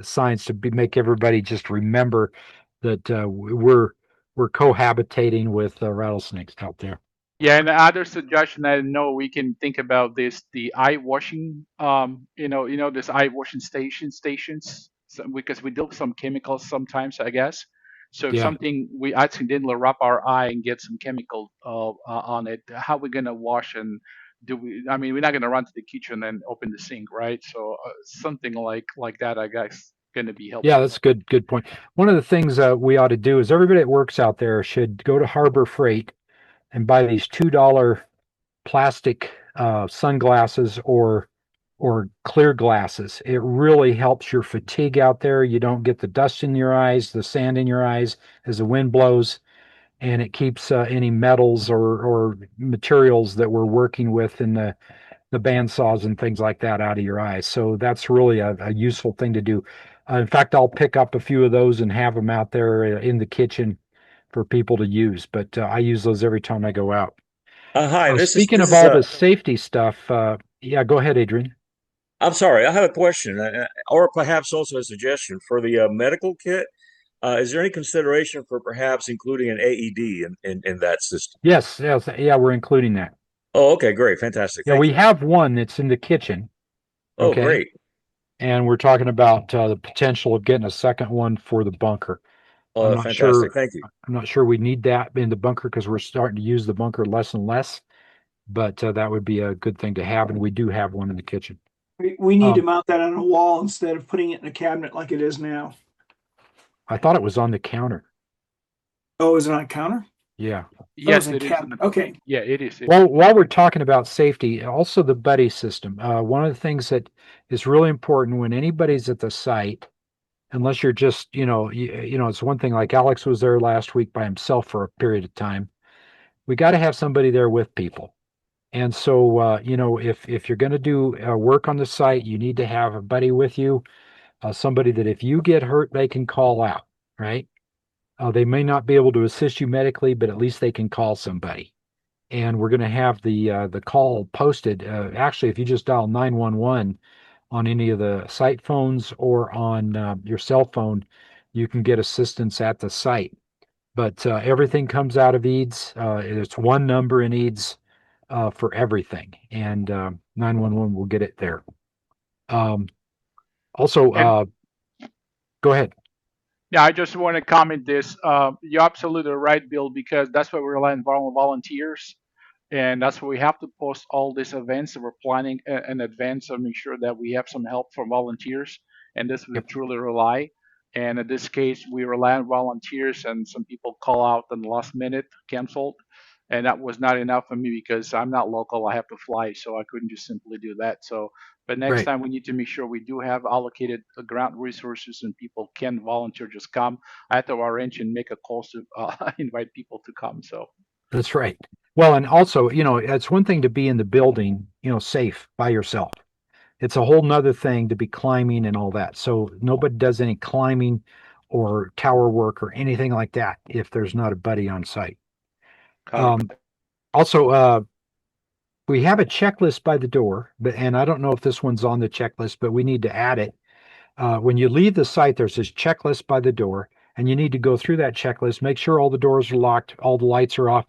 signs to make everybody just remember that we're cohabitating with rattlesnakes out there. Yeah, and the other suggestion I know we can think about this the eye washing this eye washing stations so, because we do some chemicals sometimes I guess. So if Yeah. something we accidentally rub our eye and get some chemical on it, how we gonna wash and do we? I mean, we're not gonna run to the kitchen and open the sink, right? So something like that, I guess, gonna be Yeah, helpful. that's a good point. One of the things we ought to do is everybody that works out there should go to Harbor Freight and buy these $2 plastic sunglasses or clear glasses. It really helps your fatigue out there. You don't get the dust in your eyes, the sand in your eyes as the wind blows, and it keeps any metals or materials that we're working with in the band saws and things like that out of your eyes. So that's really a useful thing to do. In fact, I'll pick up a few of those and have them out there in the kitchen for people to use. But I use those every time I go out. Hi, this is Speaking this of is all the safety stuff, yeah, go ahead, Adrian. I'm sorry, I have a question, or perhaps also a suggestion for the medical kit. Is there any consideration for perhaps including an AED in that system? Yes, yes, yeah, we're including that. Oh, okay, great, fantastic, Yeah, thank we you. have one that's in the kitchen, Oh, okay, great. and we're talking about the potential of getting a second one for the bunker. I'm Oh, not fantastic, sure. thank you. I'm not sure we need that in the bunker because we're starting to use the bunker less and less. But that would be a good thing to have, and we do have one in the kitchen. We need to Um, mount that on a wall instead of putting it in a cabinet like it is now. I thought it was on the counter. Oh, is it on a counter? Yeah. Oh, it was Yes, in a it is. cabinet. Okay. Yeah, it is. Well, while we're talking about safety, also the buddy system. One of the things that is really important when anybody's at the site, unless you're just, it's one thing like Alex was there last week by himself for a period of time. We got to have somebody there with people. And so, if you're going to do work on the site, you need to have a buddy with you, somebody that if you get hurt, they can call out, right? They may not be able to assist you medically, but at least they can call somebody. And we're going to have the call posted. Actually, if you just dial 911 on any of the site phones or on your cell phone, you can get assistance at the site. But everything comes out of EADS. It's one number in EADS for everything, and 911 will get it there. Um, also, And go ahead. yeah, I just want to comment this. You're absolutely right, Bill, because that's why we rely on volunteers. And that's why we have to post all these events that we're planning in advance to make sure that we have some help from volunteers. And this we Yep. truly rely. And in this case, we rely on volunteers, and some people call out in the last minute, canceled. And that was not enough for me because I'm not local. I have to fly, so I couldn't just simply do that. So, but next Right. time we need to make sure we do have allocated ground resources and people can volunteer. Just come. I have to arrange and make a call to invite people to come. So. That's right. Well, and also, it's one thing to be in the building, safe by yourself. It's a whole nother thing to be climbing and all that. So nobody does any climbing or tower work or anything like that if there's not a buddy on site. Um, also, we have a checklist by the door, and I don't know if this one's on the checklist, but we need to add it. When you leave the site, there's this checklist by the door, and you need to go through that checklist, make sure all the doors are locked, all the lights are off.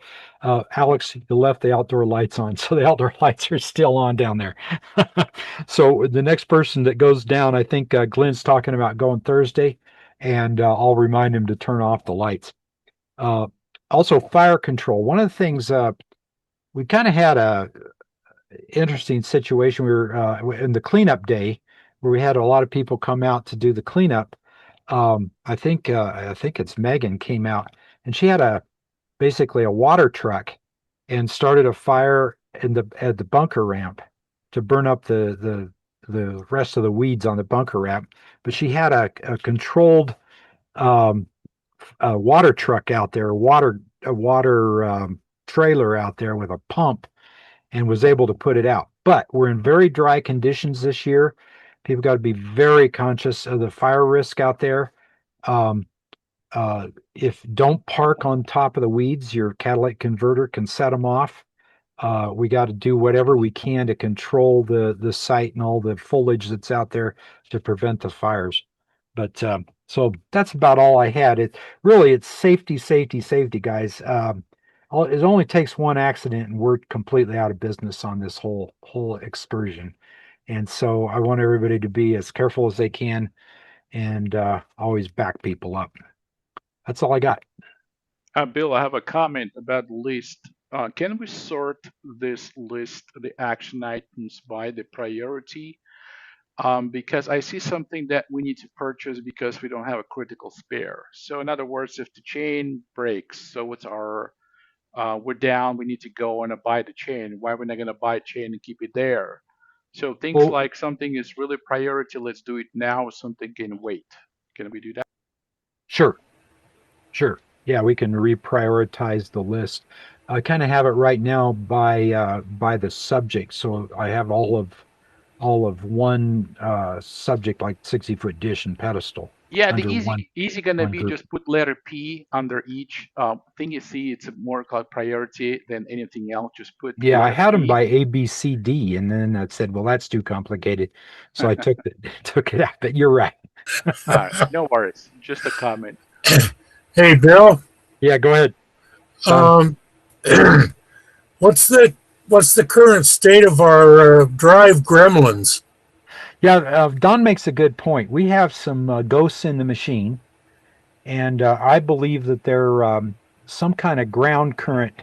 Alex, you left the outdoor lights on, so the outdoor lights are still on down there. So the next person that goes down, I think Glenn's talking about going Thursday, and I'll remind him to turn off the lights. Uh, Also, fire control. One of the things we kind of had a interesting situation. We were in the cleanup day where we had a lot of people come out to do the cleanup. I think it's Megan came out and she had a basically a water truck and started a fire in the at the bunker ramp to burn up the rest of the weeds on the bunker ramp. But she had a controlled um, water truck out there, a water trailer out there with a pump, and was able to put it out. But we're in very dry conditions this year. People got to be very conscious of the fire risk out there. Um, if don't park on top of the weeds, your catalytic converter can set them off. We got to do whatever we can to control the site and all the foliage that's out there to prevent the fires. But so that's about all I had. It's safety, safety, safety, guys. It only takes one accident and we're completely out of business on this whole excursion. And so I want everybody to be as careful as they can and always back people up. That's all I got. Bill, I have a comment about the list. Can we sort this list, the action items, by the priority? Because I see something that we need to purchase because we don't have a critical spare. So in other words, if the chain breaks, so what's our we're down, we need to go and buy the chain. Why we're not going to buy a chain and keep it there? So things Well, like something is really priority, let's do it now, something can wait. Can we do that? sure. Sure. Yeah, we can reprioritize the list. I kind of have it right now by the subject. So I have all of one subject like 60-foot dish and pedestal Yeah, the under easy gonna one be group. just put letter P under each thing you see. It's more called priority than anything else. Just put Yeah, I letter had them P. by A, B, C, D, and then I said, well, that's too complicated. So I took took it out. But you're right. No worries. Just a comment. Hey, Bill. Yeah, go ahead, Don. Um, what's the current state of our drive gremlins? Yeah, Don makes a good point. We have some ghosts in the machine, and I believe that they're some kind of ground current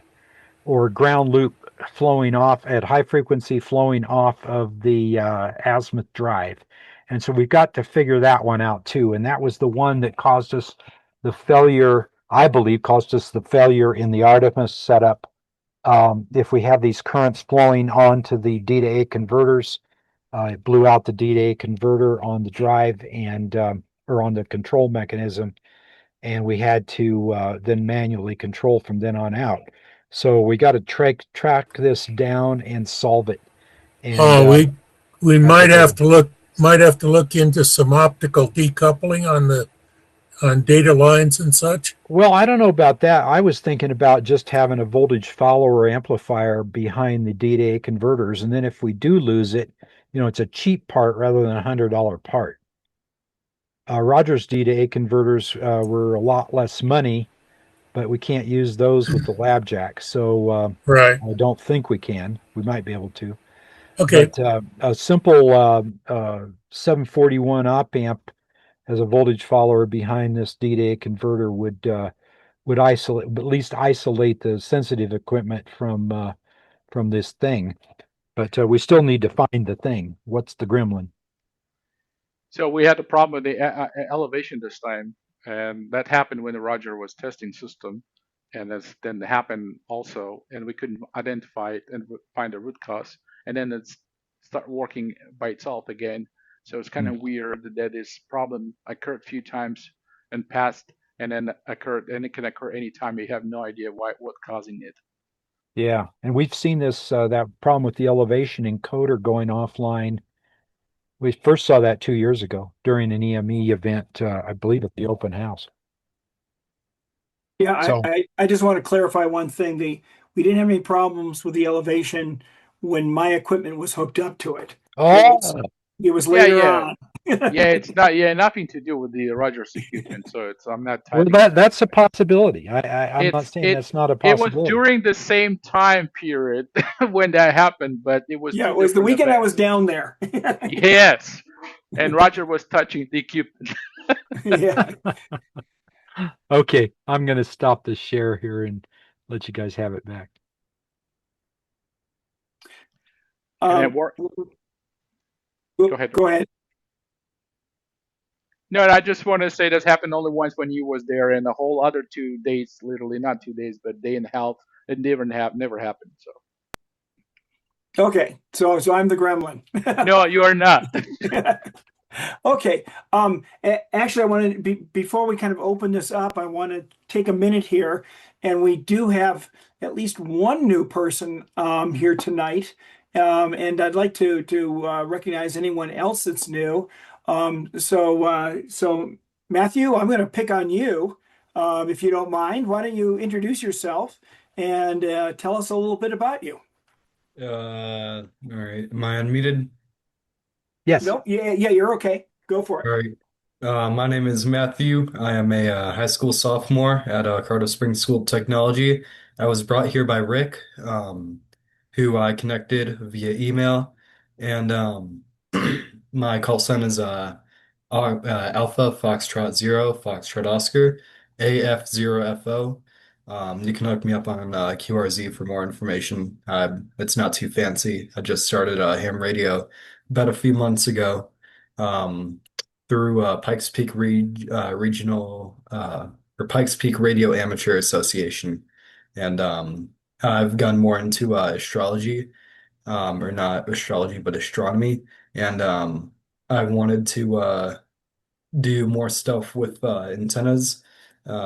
or ground loop flowing off at high frequency flowing off of the azimuth drive. And so we've got to figure that one out too. And that was the one that caused us the failure, I believe, caused us the failure in the Artemis setup. If we have these currents flowing onto the D to A converters, it blew out the D to A converter on the drive and or on the control mechanism, and we had to then manually control from then on out. So we got to track this down and solve it. And Oh, we that's a good one. might have to look into some optical decoupling on data lines and such. Well, I don't know about that. I was thinking about just having a voltage follower amplifier behind the D to A converters, and then if we do lose it, it's a cheap part rather than $100 part. Rogers D to A converters were a lot less money, but we can't use those with the lab jack. So Right. I don't think we can. We might be able to. Okay. But a simple 741 op amp as a voltage follower behind this D to A converter would isolate, at least isolate the sensitive equipment from this thing. But we still need to find the thing. What's the gremlin? So we had a problem with the elevation this time, and that happened when the Roger was testing system, and that's then happened also, and we couldn't identify it and find the root cause, and then it's start working by itself again. So it's kind Hmm. of weird that this problem occurred a few times and passed, and then occurred, and it can occur anytime. You have no idea what's causing it. Yeah, and we've seen this that problem with the elevation encoder going offline. We first saw that 2 years ago during an EME event, I believe at the open house. Yeah, So, I just want to clarify one thing. We didn't have any problems with the elevation when my equipment was hooked up to it. oh, It was Yeah, later yeah, on. yeah. It's not, yeah, nothing to do with the Rogers equipment. So it's I'm not well, typing. that's a possibility. I'm not It's saying it that's not a it was possibility. during the same time period when that happened, but it was Yeah, two it was the different weekend I was events. down there. Yes, and Roger was touching the equipment. Yeah. Okay, I'm going to stop the share here and let you guys have it back. And then Um, work. Go ahead. go ahead. No, I just want to say this happened only once when you was there, and the whole other 2 days, literally not 2 days, but day and a half, it never happened. So Okay, so I'm the gremlin. no, you are not. Okay. Actually, I wanted to before we kind of open this up, I want to take a minute here, and we do have at least one new person here tonight, and I'd like to recognize anyone else that's new. So Matthew, I'm going to pick on you, if you don't mind. Why don't you introduce yourself and tell us a little bit about you? All right. Am I unmuted? Yes. No, yeah, you're okay. Go for it. All right. My name is Matthew. I am a high school sophomore at Colorado Springs School of Technology. I was brought here by Rick, who I connected via email, and my call sign is Alpha Foxtrot Zero Foxtrot Oscar AF0FO. You can hook me up on QRZ for more information. It's not too fancy. I just started ham radio about a few months ago. Um, through Pikes Peak Regional or Pikes Peak Radio Amateur Association, and I've gone more into astrology, or not astrology, but astronomy, and I wanted to do more stuff with antennas.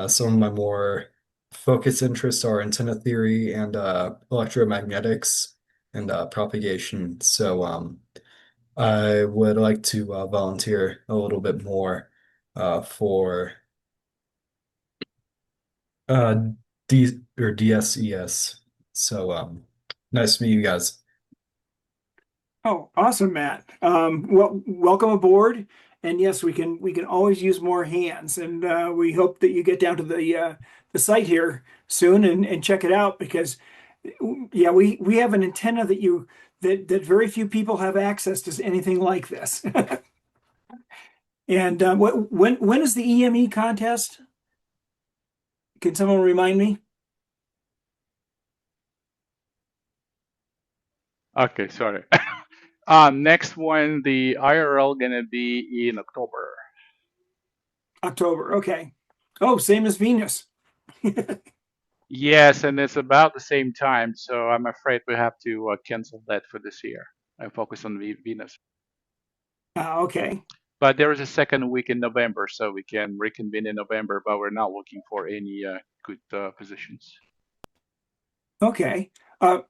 Some of my more focus interests are antenna theory and electromagnetics and propagation. So I would like to volunteer a little bit more for uh, DSES. So nice to meet you guys. Oh, awesome, Matt. Well, welcome aboard. And yes, we can always use more hands, and we hope that you get down to the site here soon and check it out because yeah, we have an antenna that very few people have access to anything like this. And when is the EME contest? Can someone remind me? Okay, sorry. Next one, the IRL gonna be in October. October. Okay. Oh, same as Venus. Yes, and it's about the same time, so I'm afraid we have to cancel that for this year and focus on Venus. Okay. But there is a second week in November, so we can reconvene in November, but we're not looking for any good positions. Okay.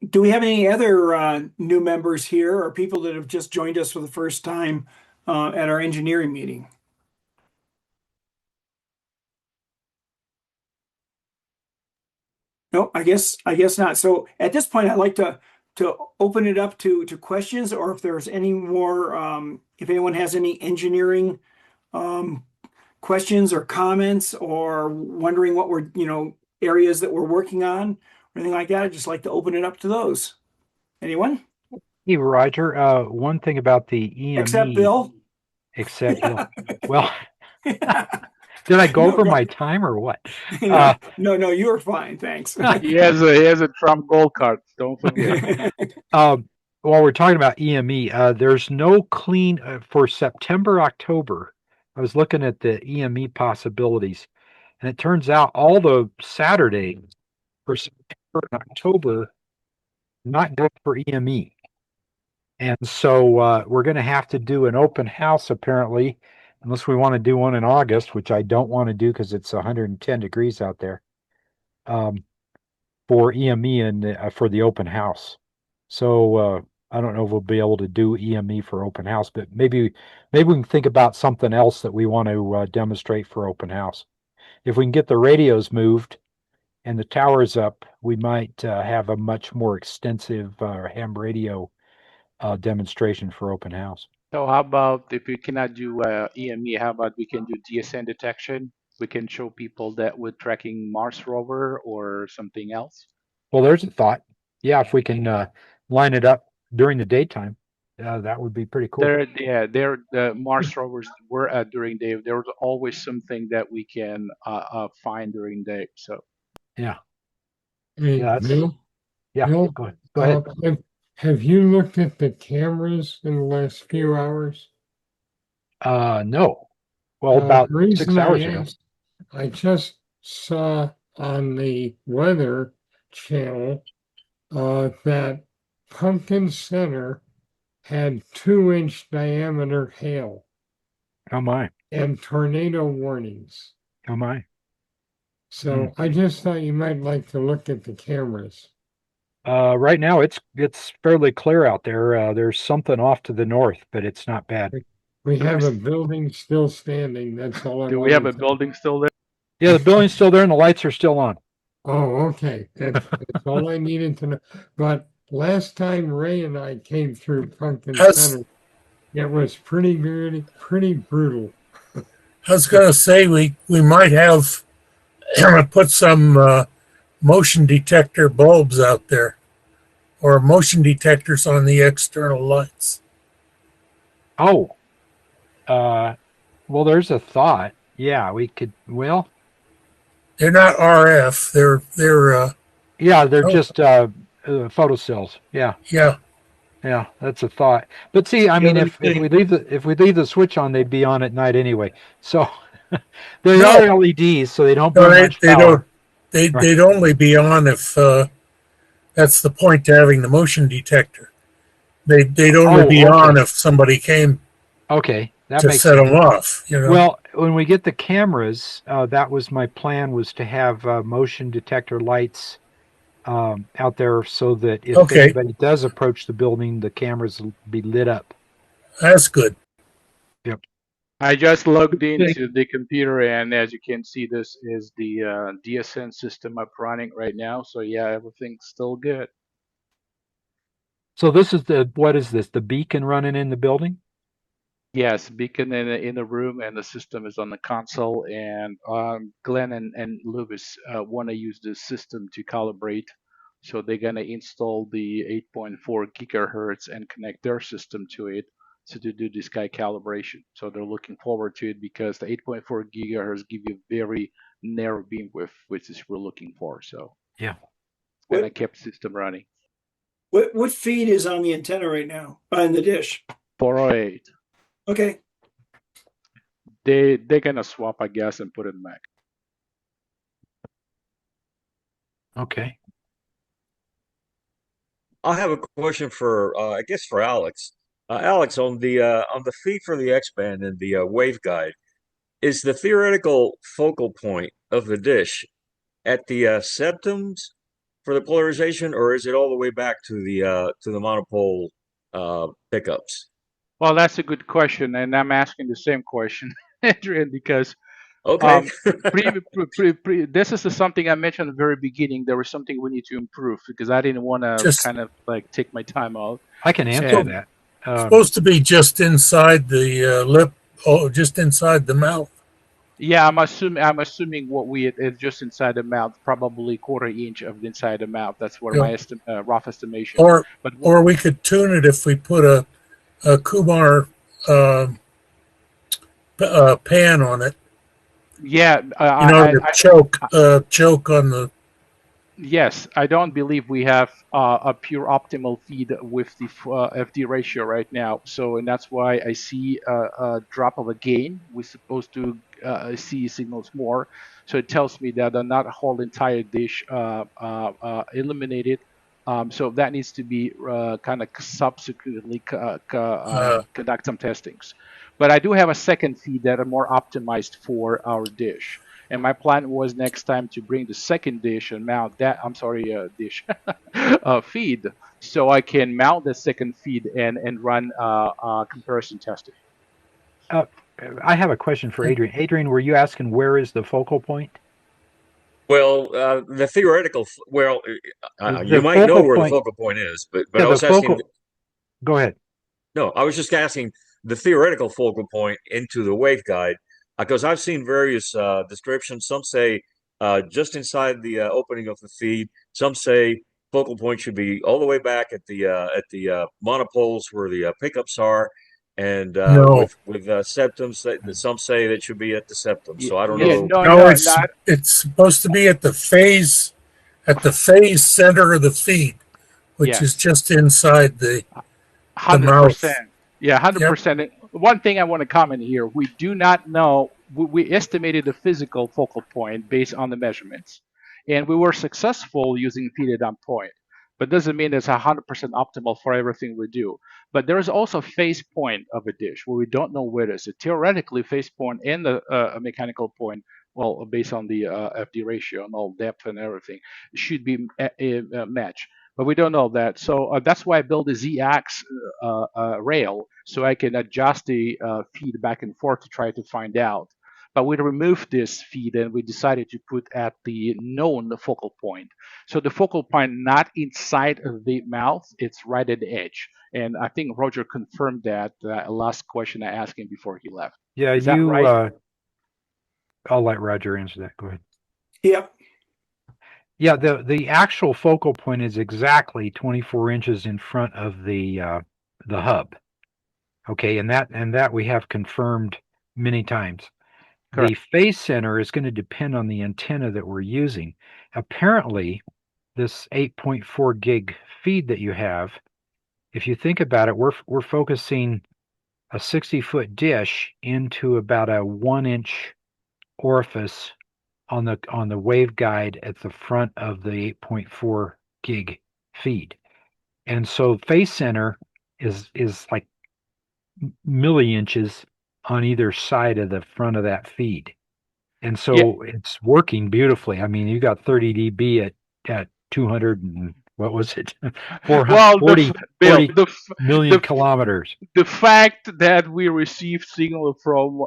Do we have any other new members here or people that have just joined us for the first time at our engineering meeting? No, I guess not. So at this point, I'd like to open it up to questions, or if there's any more, if anyone has any engineering um, questions or comments, or wondering what we're, areas that we're working on, or anything like that. I'd just like to open it up to those. Anyone? Hey, Roger, one thing about the Except EME, Bill? except Bill. Well, did I go No, over my time or what? no, you were fine. Thanks. He has a Trump gold card. Don't forget. While we're talking about EME, there's no clean for September, October. I was looking at the EME possibilities, and it turns out all the Saturdays for September and October not good for EME. And so we're going to have to do an open house apparently, unless we want to do one in August, which I don't want to do because it's 110 degrees out there, for EME and for the open house. So I don't know if we'll be able to do EME for open house, but maybe we can think about something else that we want to demonstrate for open house. If we can get the radios moved and the towers up, we might have a much more extensive ham radio demonstration for open house. So how about if we cannot do EME, how about we can do DSN detection? We can show people that we're tracking Mars rover or something else. Well, there's a thought. Yeah, if we can line it up during the daytime, that would be pretty cool. They're the Mars rovers were during day. There was always something that we can find during day. So Yeah. Hey, Yeah. Bill, Yeah. Bill, Go ahead. Go ahead. have you looked at the cameras in the last few hours? No. Well, about The reason 6 I hours ago. asked, I just saw on the Weather Channel that Pumpkin Center had 2-inch diameter hail Oh my. and tornado warnings. Oh my. So I just thought you might like to look at the cameras. Right now it's fairly clear out there. There's something off to the north, but it's not bad. We have a building still standing. That's all I do we have a wanted to. building still there? Yeah, the building's still there and the lights are still on. Oh, okay. That's all I needed to know. But last time Ray and I came through Pumpkin Has- Center, it was pretty good, pretty brutal. I was going to say we might have put some motion detector bulbs out there or motion detectors on the external lights. Oh. Well, there's a thought. Yeah, we could. Well, They're not RF. They're yeah, they're Oh. just photo cells. Yeah, yeah. yeah, that's a thought. But see, I mean, other if thing- we leave the switch on, they'd be on at night anyway. So they No. are LEDs, so they don't No, burn much they power. don't. Right. They'd only be on if that's the point to having the motion detector. They'd only Oh, be on okay. if somebody came Okay, that to makes set sense. them off. You know. Well, when we get the cameras, that was my plan, was to have motion detector lights out there so that if Okay. anybody does approach the building, the cameras will be lit up. That's good. I just logged into the computer, and as you can see, this is the DSN system up running right now. So yeah, everything's still good. So this is what is this? The beacon running in the building? Yes, beacon in the room, and the system is on the console. And Glenn and Lewis want to use this system to calibrate. So they're gonna install the 8.4 gigahertz and connect their system to it, so to do this sky calibration. So they're looking forward to it because the 8.4 gigahertz give you very narrow beam width, which is we're looking for. So Yeah. and I kept system running. What feed is on the antenna right now on the dish? 408. Okay. They're gonna swap, I guess, and put it back. Okay. I have a question for, I guess, for Alex. Alex, on the feed for the X-band and the waveguide, is the theoretical focal point of the dish at the septums for the polarization, or is it all the way back to the monopole pickups? Well, that's a good question, and I'm asking the same question, Adrian, because Okay. this is something I mentioned at the very beginning. There was something we need to improve because I didn't want to Just- kind of like take my time out. I can answer And- that. Supposed to be just inside the lip, just inside the mouth. Yeah, I'm assuming what we is just inside the mouth, probably quarter inch of inside the mouth. That's what my rough estimation. Or we could tune it if we put a Kumar pan on it. Yeah, to choke on the. Yes, I don't believe we have a pure optimal feed with the FD ratio right now. So, and that's why I see a drop of a gain. We're supposed to see signals more. So it tells me that not a whole entire dish eliminated. So that needs to be kind of subsequently conduct some testings. But I do have a second feed that are more optimized for our dish. And my plan was next time to bring the second dish and mount that. I'm sorry, dish feed, so I can mount the second feed and run comparison testing. I have a question for Adrian. Adrian, were you asking where is the focal point? Well, the theoretical. Well, The you might know focal where the point- focal point is, but Yeah, I was the asking. focal- Go ahead. No, I was just asking the theoretical focal point into the waveguide, because I've seen various descriptions. Some say just inside the opening of the feed. Some say focal point should be all the way back at the monopoles where the pickups are, and No, with septums that some say that should be at the septum. So I don't Yeah, know. no, no, no, not it's supposed to be at the phase center of the feed, which is yes. just inside the mouth. 100%. Yeah, Yep. 100%. One thing I want to comment here, we do not know, we estimated the physical focal point based on the measurements, and we were successful using feeded on point, but doesn't mean it's 100% optimal for everything we do. But there is also a phase point of a dish where we don't know where it is. So theoretically, phase point and the mechanical point, well, based on the FD ratio and all depth and everything, should be matched, but we don't know that. So that's why I built a Z-ax rail so I can adjust the feed back and forth to try to find out. But we removed this feed and we decided to put at the known focal point. So the focal point not inside of the mouth, it's right at the edge. And I think Roger confirmed that last question I asked him before he left. Yeah, Is that right? I'll let Roger answer that. Go ahead. Yep. Yeah, the actual focal point is exactly 24 inches in front of the hub. Okay, and that we have confirmed many times. Correct. The phase center is going to depend on the antenna that we're using. Apparently, this 8.4 gig feed that you have, if you think about it, we're focusing a 60-foot dish into about a 1-inch orifice on the waveguide at the front of the 8.4 gig feed. And so phase center is like milli-inches on either side of the front of that feed. And so Yeah. it's working beautifully. I mean, you got 30 dB at 200 and what was it? 400, Well, 40 Bill, million the kilometers. the fact that we received signal from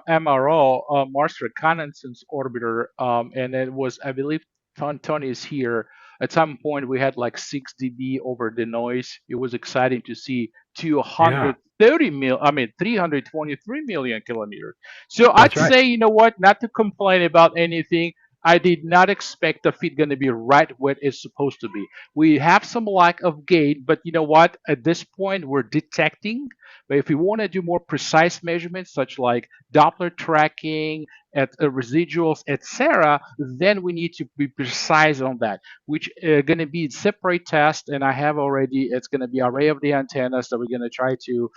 MRO, Mars Reconnaissance Orbiter, and it was, I believe, Tony is here. At some point, we had like 6 dB over the noise. It was exciting to see Yeah, 323 million kilometers. So I'd that's right. say, you know what, not to complain about anything. I did not expect the feed going to be right where it's supposed to be. We have some lack of gain, but you know what? At this point, we're detecting. But if we want to do more precise measurements, such like Doppler tracking, at residuals, etc., then we need to be precise on that, which going to be separate test. And I have already. It's going to be array of the antennas that we're going to try to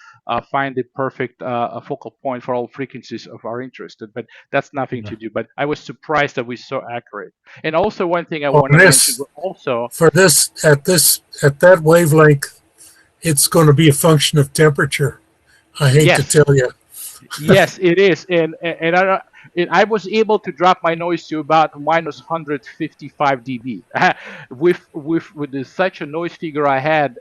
find the perfect focal point for all frequencies of our interest. But that's nothing Yeah. to do. But I was surprised that we're so accurate. And also one thing I On want to mention this, also. for this, at that wavelength, it's going to be a function of temperature. I hate to Yes, tell you. yes, it is, and I was able to drop my noise to about minus 155 dB. Such a noise figure I had,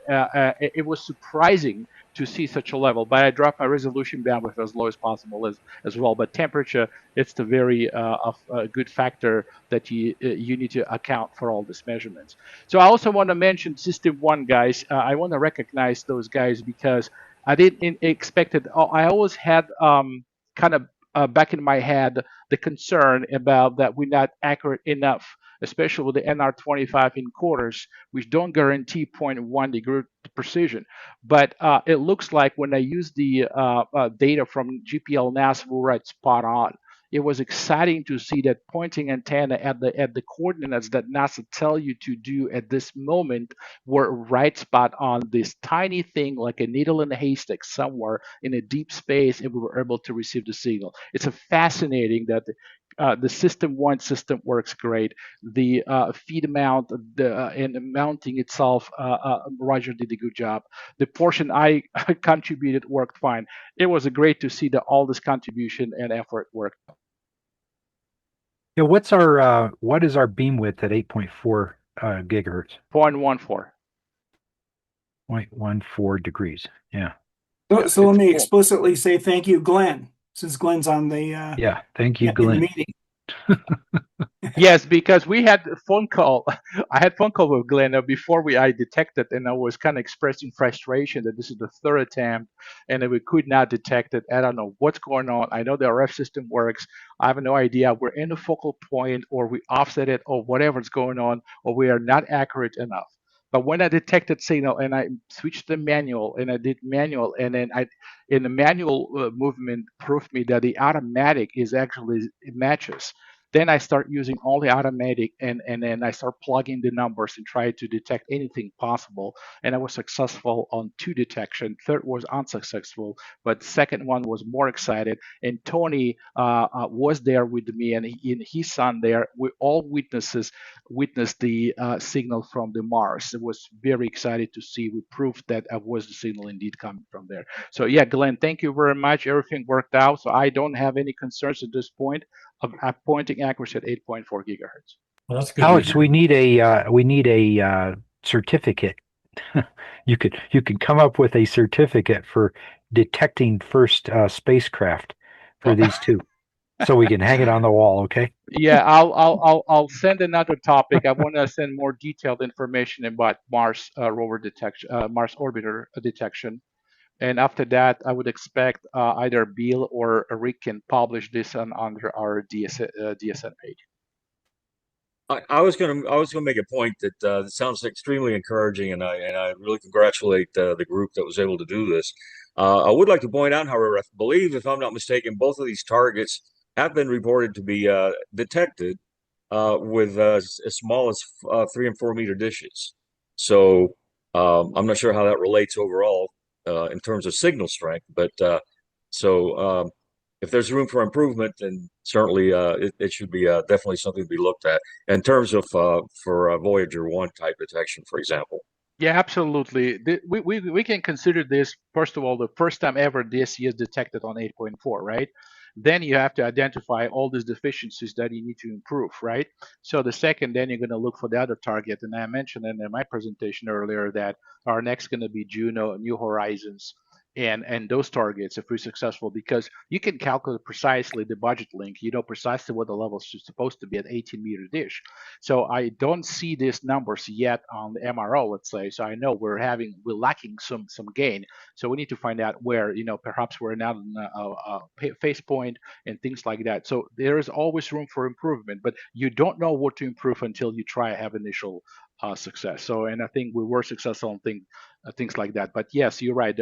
it was surprising to see such a level. But I dropped my resolution bandwidth as low as possible as well. But temperature, it's the very good factor that you need to account for all these measurements. So I also want to mention System One guys. I want to recognize those guys because I didn't expect it. I always had kind of back in my head the concern about that we're not accurate enough, especially with the NR25 encoders, which don't guarantee 0.1 degree precision. But it looks like when I use the data from GPL NAS, we're right spot on. It was exciting to see that pointing antenna at the coordinates that NASA tell you to do at this moment were right spot on this tiny thing like a needle in a haystack somewhere in a deep space, and we were able to receive the signal. It's a fascinating that the system one system works great. The feed mount and the mounting itself, Roger did a good job. The portion I contributed worked fine. It was great to see that all this contribution and effort worked. Yeah, what is our beam width at 8.4 gigahertz? 0.14. 0.14 degrees. Yeah. So let me Cool. explicitly say thank you, Glenn, since Glenn's on the Yeah. Thank you, in the Glenn. meeting. Yes, because we had a phone call. I had phone call with Glenn before I detected, and I was kind of expressing frustration that this is the third attempt, and that we could not detect it. I don't know what's going on. I know the RF system works. I have no idea. We're in the focal point, or we offset it, or whatever's going on, or we are not accurate enough. But when I detected signal and I switched to manual and I did manual, and then I in the manual movement proved me that the automatic is actually it matches. Then I start using all the automatic, and then I start plugging the numbers and try to detect anything possible. And I was successful on two detection. Third was unsuccessful, but second one was more excited. And Tony was there with me, and his son there. We all witnessed the signal from the Mars. It was very excited to see. We proved that it was the signal indeed coming from there. So yeah, Glenn, thank you very much. Everything worked out. So I don't have any concerns at this point of pointing accuracy at 8.4 gigahertz. Well, that's good to Alex, hear. we need a certificate. You could come up with a certificate for detecting first spacecraft for Well, these two, so we can hang it on the wall. Okay. yeah, I'll send another topic. I want to send more detailed information about Mars rover detection, Mars orbiter detection. And after that, I would expect either Bill or Rick can publish this on under our DSN page. I was gonna make a point that that sounds extremely encouraging, and I really congratulate the group that was able to do this. I would like to point out, however, I believe, if I'm not mistaken, both of these targets have been reported to be detected with as small as 3 and 4 meter dishes. So I'm not sure how that relates overall in terms of signal strength, but so if there's room for improvement, then certainly it should be definitely something to be looked at in terms of for Voyager 1 type detection, for example. Yeah, absolutely. We can consider this, first of all, the first time ever DSE is detected on 8.4, right? Then you have to identify all these deficiencies that you need to improve, right? So the second, then you're going to look for the other target. And I mentioned in my presentation earlier that our next going to be Juno, New Horizons, and those targets if we're successful, because you can calculate precisely the budget link. You know precisely what the levels are supposed to be at 18-meter dish. So I don't see these numbers yet on the MRO, let's say. So I know we're lacking some gain. So we need to find out where, perhaps we're not in a phase point and things like that. So there is always room for improvement, but you don't know what to improve until you try have initial success. So, and I think we were successful on things like that. But yes, you're right.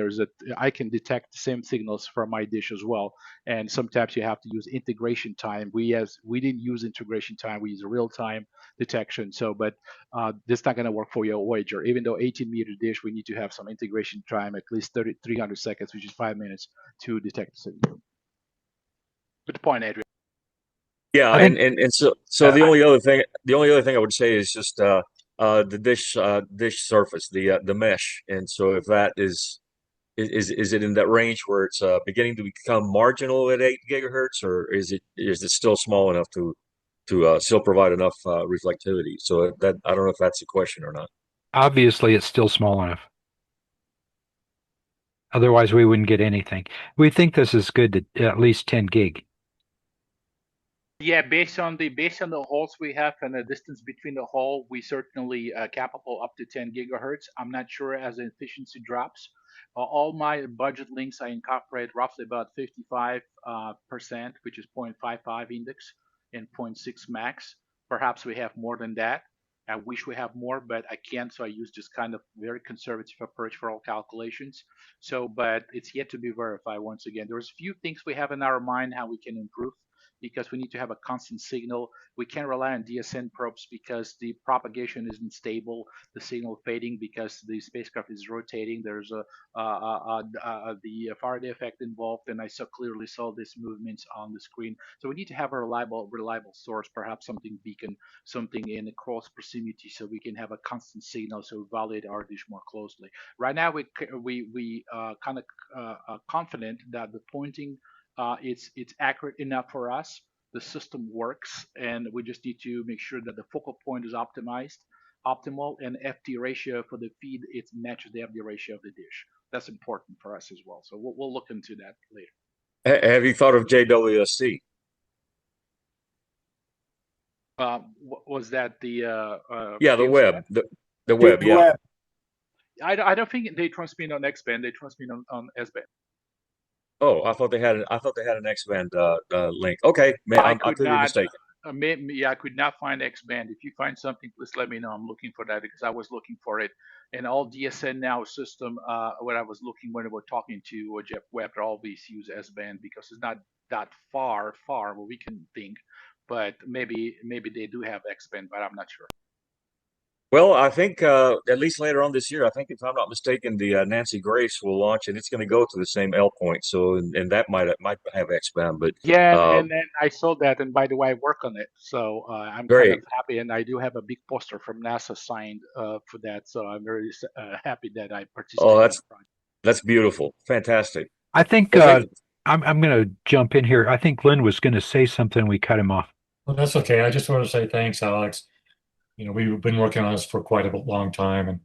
I can detect the same signals from my dish as well. And sometimes you have to use integration time. We didn't use integration time. We use real time detection. So, but this is not going to work for your Voyager. Even though 18-meter dish, we need to have some integration time, at least 300 seconds, which is 5 minutes to detect the signal. Good point, Adrian. Yeah, I think and so the only other thing I would say is just the dish surface, the mesh, and so if that is it in that range where it's beginning to become marginal at 8 gigahertz, or is it still small enough to still provide enough reflectivity? So that I don't know if that's a question or not. obviously it's still small enough. Otherwise, we wouldn't get anything. We think this is good at least 10 gig. Yeah, based on the holes we have and the distance between the hole, we certainly capable up to 10 gigahertz. I'm not sure as the efficiency drops. All my budget links I incorporate roughly about 55 percent, which is 0.55 index and zero point 0.6 max. Perhaps we have more than that. I wish we have more, but I can't. So I use this kind of very conservative approach for all calculations. So, but it's yet to be verified. Once again, there's a few things we have in our mind how we can improve, because we need to have a constant signal. We can't rely on DSN probes because the propagation isn't stable. The signal fading because the spacecraft is rotating. There's the Faraday effect involved, and I clearly saw these movements on the screen. So we need to have a reliable source, perhaps something beacon, something in close proximity, so we can have a constant signal. So we evaluate our dish more closely. Right now, we kind of confident that the pointing it's accurate enough for us. The system works, and we just need to make sure that the focal point is optimal, and FD ratio for the feed it matches the FD ratio of the dish. That's important for us as well. So we'll look into that later. Have you thought of JWST? Was that the Yeah, the Deus web, web? the web. The Yeah. web. I don't think they transmit on X band. They transmit on S band. Oh, I thought they had an X band link. Okay, man, I I could could be not. mistaken. Yeah, I could not find X band. If you find something, please let me know. I'm looking for that because I was looking for it. And all DSN now system, when I was looking when we were talking to Jeff Webb, they always use S band because it's not that far where we can think. But maybe they do have X band, but I'm not sure. Well, I think at least later on this year, I think if I'm not mistaken, the Nancy Grace will launch, and it's going to go to the same L point. So, and that might have X band, but Yeah, and, uh, and and I saw that, and by the way, I work on it, so I'm kind of great. happy, and I do have a big poster from NASA signed for that, so I'm very happy that I Oh, participated in that project. that's beautiful, fantastic. I think Well, thank you. I'm going to jump in here. I think Glenn was going to say something. We cut him off. Well, that's okay. I just want to say thanks, Alex. We've been working on this for quite a long time, and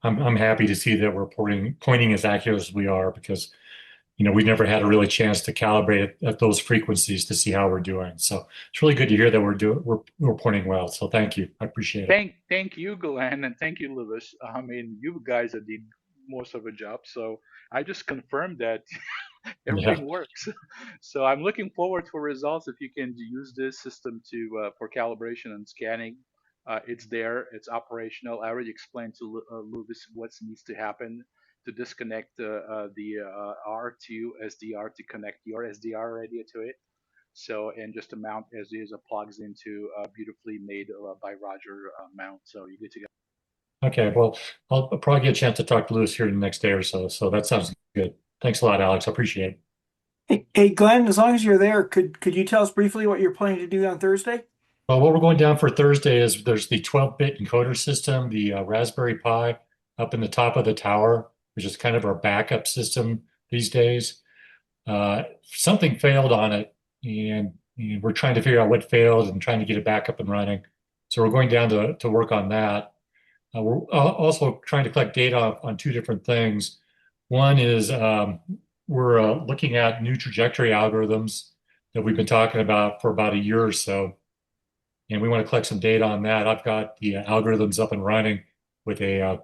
I'm happy to see that we're pointing as accurate as we are because we've never had a really chance to calibrate it at those frequencies to see how we're doing. So it's really good to hear that we're pointing well. So thank you. I appreciate it. Thank you, Glenn, and thank you, Lewis. I mean, you guys did most of the job, so I just confirmed that Yeah. everything works. So I'm looking forward for results. If you can use this system to for calibration and scanning, it's there, it's operational. I already explained to Lewis what needs to happen to disconnect the R2 SDR to connect your SDR radio to it. So, and just to mount as is, plugs into a beautifully made by Roger mount. So you're good to go. Okay. Well, I'll probably get a chance to talk to Lewis here the next day or so. So that sounds good. Thanks a lot, Alex. I appreciate it. Hey, Glenn, as long as you're there, could you tell us briefly what you're planning to do on Thursday? Well, what we're going down for Thursday is there's the 12-bit encoder system, the Raspberry Pi up in the top of the tower, which is kind of our backup system these days. Something failed on it, and we're trying to figure out what failed and trying to get it back up and running. So we're going down to work on that. We're also trying to collect data on two different things. One is we're looking at new trajectory algorithms that we've been talking about for about a year or so, and we want to collect some data on that. I've got the algorithms up and running with a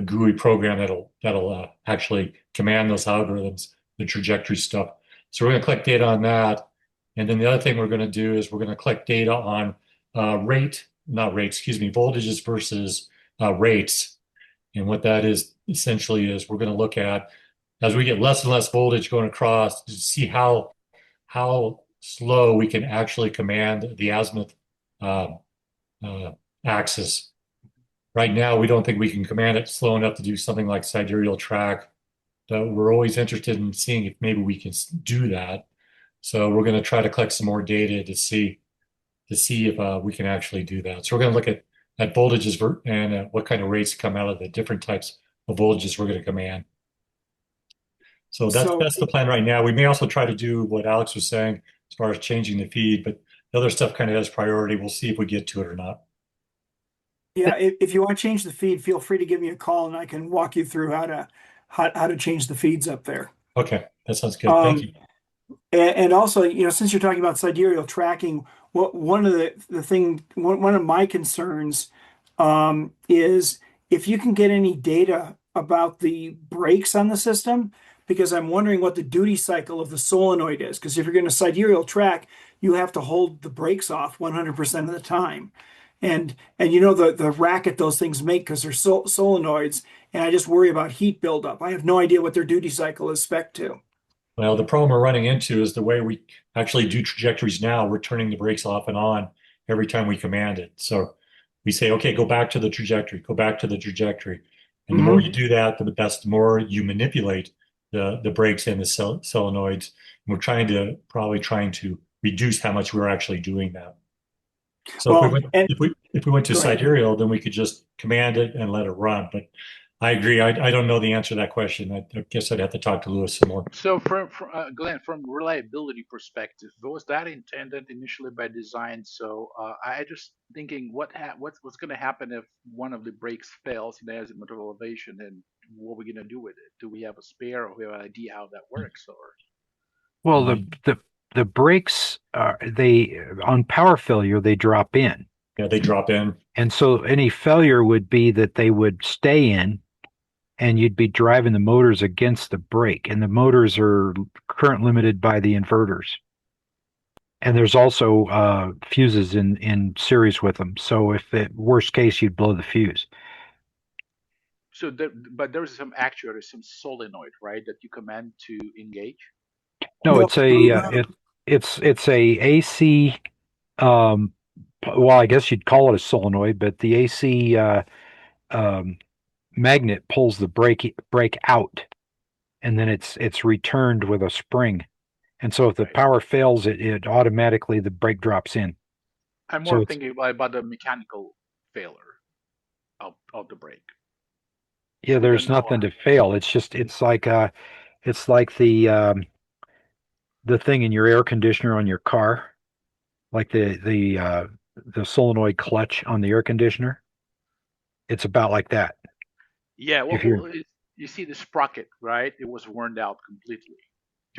GUI program that'll actually command those algorithms, the trajectory stuff. So we're going to collect data on that, and then the other thing we're going to do is we're going to collect data on voltages versus rates. And what that is essentially is we're going to look at as we get less and less voltage going across to see how slow we can actually command the azimuth uh, axis. Right now, we don't think we can command it slow enough to do something like sidereal track. But we're always interested in seeing if maybe we can do that. So we're going to try to collect some more data to see if we can actually do that. So we're going to look at voltages and what kind of rates come out of the different types of voltages we're going to command. So So, that's the plan right now. We may also try to do what Alex was saying as far as changing the feed, but the other stuff kind of has priority. We'll see if we get to it or not. yeah, if you want to change the feed, feel free to give me a call and I can walk you through how to change the feeds up there. Okay, that sounds good. Thank you. And also, since you're talking about sidereal tracking, one of one of my concerns is if you can get any data about the brakes on the system, because I'm wondering what the duty cycle of the solenoid is. Because if you're going to sidereal track, you have to hold the brakes off 100% of the time. And the racket those things make because they're solenoids, and I just worry about heat buildup. I have no idea what their duty cycle is spec to. Well, the problem we're running into is the way we actually do trajectories now, we're turning the brakes off and on every time we command it. So we say, okay, go back to the trajectory, go back to the trajectory. And the more you do that, the more you manipulate the brakes and the solenoids. And we're probably trying to reduce how much we're actually doing that. So Well, and if we went to go ahead. sidereal, then we could just command it and let it run. But I agree. I don't know the answer to that question. I guess I'd have to talk to Lewis some more. So, from Glenn, from reliability perspective, was that intended initially by design? So, I just thinking what's going to happen if one of the brakes fails in azimuth elevation, and what we're going to do with it? Do we have a spare, or we have an idea how that works? Or Well, the brakes they on power failure they drop in, Yeah, they drop in. And so any failure would be that they would stay in and you'd be driving the motors against the brake. And the motors are current limited by the inverters. And there's also fuses in series with them. So if it worst case, you'd blow the fuse. So, but there's some actuator, some solenoid, right, that you command to engage. No, No, it's a it's a AC. Um, well, I guess you'd call it a solenoid, but the AC um, magnet pulls the brake out, and then it's returned with a spring. And so if the Right. power fails, it automatically the brake drops in. I'm So more it's thinking about the mechanical failure of the brake. yeah, We don't there's know. nothing to fail. It's like the thing in your air conditioner on your car, like the solenoid clutch on the air conditioner. It's about like that. Yeah, If you're you see the sprocket, right? It was worn out completely.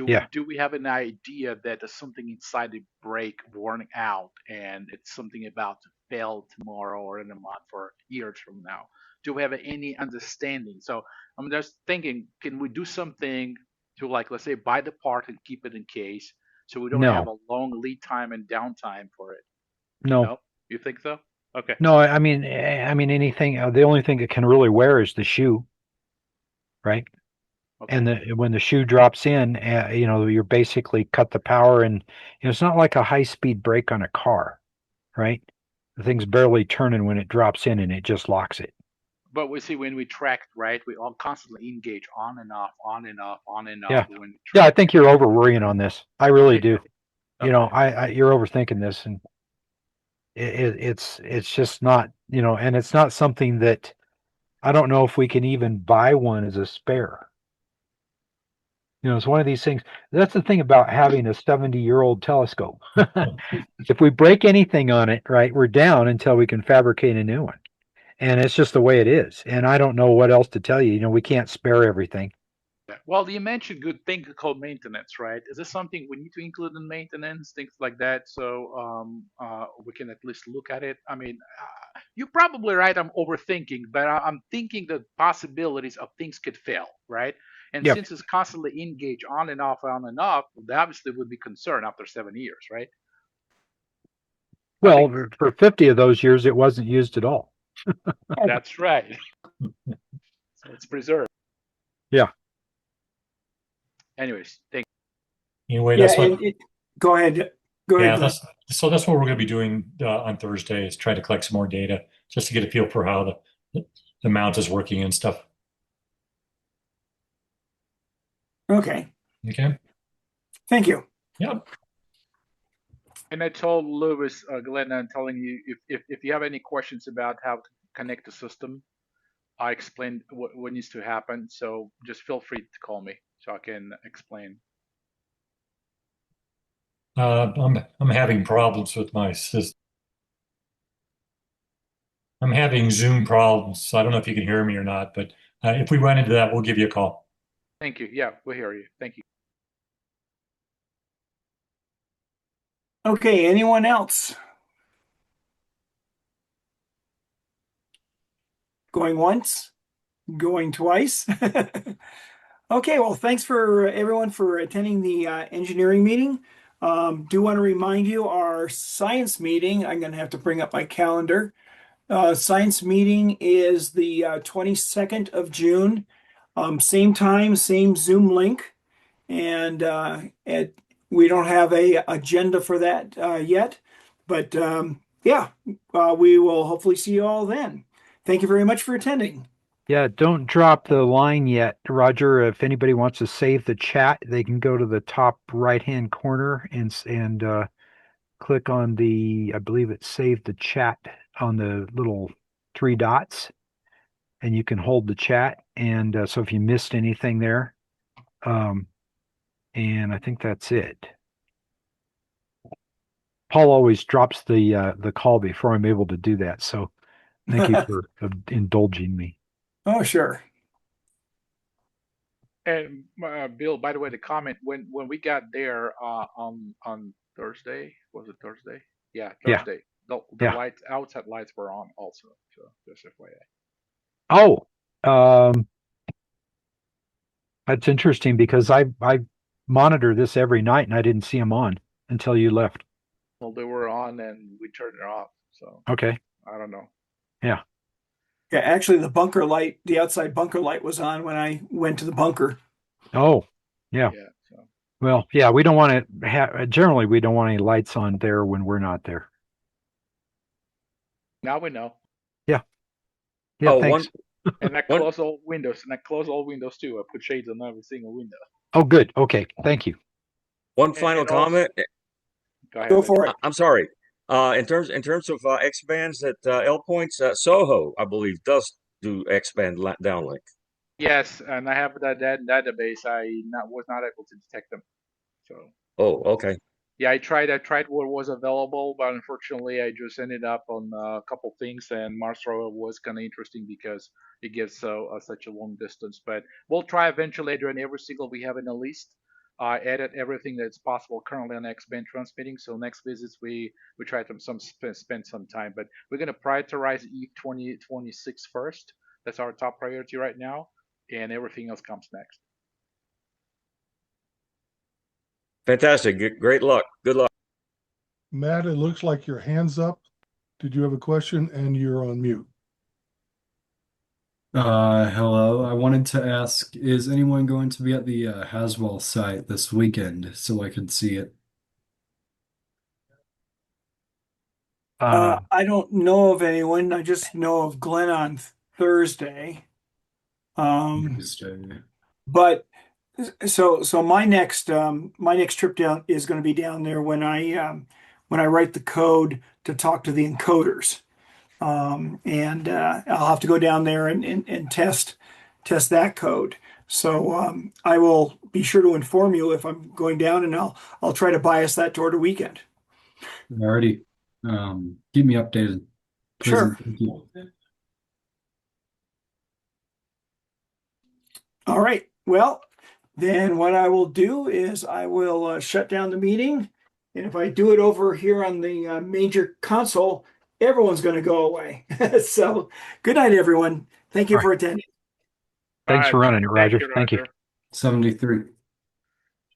yeah. Do we have an idea that there's something inside the brake worn out and it's something about to fail tomorrow or in a month or years from now? Do we have any understanding? So I'm just thinking, can we do something to, like, let's say, buy the part and keep it in case so we don't have No, a long lead time and downtime for it? no, No? You think so? Okay. no. I mean anything. The only thing it can really wear is the shoe, right? Okay. And when the shoe drops in, you're basically cut the power, and it's not like a high speed brake on a car, right? The thing's barely turning when it drops in, and it just locks it. But we see when we track, right, we all constantly engage on and off, on and off, on and off Yeah, when we yeah. I track. think you're over worrying on this. I really Yeah. do. Okay. You're overthinking this, and it's just not, and it's not something that I don't know if we can even buy one as a spare. It's one of these things. That's the thing about having a 70-year-old telescope. If we break anything on it, right, we're down until we can fabricate a new one. And it's just the way it is. And I don't know what else to tell you. We can't spare everything. Yeah. Well, you mentioned good thing called maintenance, right? Is this something we need to include in maintenance, things like that, so we can at least look at it? I mean, you're probably right. I'm overthinking, but I'm thinking the possibilities of things could fail, right? And Yep. since it's constantly engaged on and off, they obviously would be concerned after 7 years, right? I Well, think for 50 of those years, it wasn't used at all. that's right. So it's preserved. Yeah. Anyways, thank Anyway, yeah, that's what. go ahead. Go ahead, Yeah, Glenn. that's what we're going to be doing on Thursday is try to collect some more data just to get a feel for how the mount is working and stuff. Okay. Okay. Thank you. Yep. And I told Lewis, Glenn, I'm telling you, if you have any questions about how to connect the system, I explained what needs to happen. So just feel free to call me so I can explain. I'm having problems with my system. I'm having Zoom problems, so I don't know if you can hear me or not, but if we run into that, we'll give you a call. Thank you. Yeah, we hear you. Thank you. Okay, anyone else? Going once? Going twice? Okay, well, thanks for everyone for attending the engineering meeting. Do want to remind you our science meeting, I'm going to have to bring up my calendar. Science meeting is the 22nd of June. Same time, same Zoom link. And we don't have a agenda for that yet. But yeah, we will hopefully see you all then. Thank you very much for attending. Yeah, don't drop the line yet, Roger. If anybody wants to save the chat, they can go to the top right-hand corner and click on I believe it's save the chat on the little three dots, and you can hold the chat. And so if you missed anything there, um, and I think that's it. Paul always drops the call before I'm able to do that. So thank you for indulging me. Oh, sure. And Bill, by the way, the comment when we got there on Thursday, was it Thursday? Yeah, Yeah. Thursday. The Yeah. lights, outside lights were on also. So just FYI. Oh, that's interesting because I monitor this every night and I didn't see them on until you left. Well, they were on and we turned it off. So Okay. I don't know. Yeah. Yeah, actually, the bunker light, the outside bunker light was on when I went to the bunker. Oh, yeah. Yeah. So Well, yeah, we don't want to generally we don't want any lights on there when we're not there. now we know. Yeah. Yeah, Oh, thanks. And I one close all windows, and I close all windows too. I put shades on every single window. Oh, good. Okay. Thank you. final And also, comment. go ahead. Go Lee. for it. I'm sorry. In terms of X bands at L points, Soho, I believe, does do X band downlink. Yes, and I have that database. Was not able to detect them. So Oh, okay. yeah, I tried. I tried what was available, but unfortunately, I just ended up on a couple things. And Mars rover was kind of interesting because it gives such a long distance. But we'll try eventually during every single we have in the list. Edit everything that's possible currently on X-band transmitting. So next visits we try to spend some time, but we're going to prioritize E2026 first. That's our top priority right now, and everything else comes next. Fantastic. Great luck. Good luck. Matt, it looks like your hand's up. Did you have a question? And you're on mute. Hello. I wanted to ask, is anyone going to be at the Haswell site this weekend so I could see it? I don't know of anyone. I just know of Glenn on Thursday. Tuesday. But so my next trip down is going to be down there when I write the code to talk to the encoders. And I'll have to go down there and test that code. So I will be sure to inform you if I'm going down, and I'll try to bias that toward a weekend. Alrighty. Keep me updated, please. Sure. Thank you. All right. Well, then what I will do is I will shut down the meeting, and if I do it over here on the major console, everyone's going to go away. So good night, everyone. Thank you All for attending. Thanks for running it, Roger. Thank you, Thank you. Roger. 73.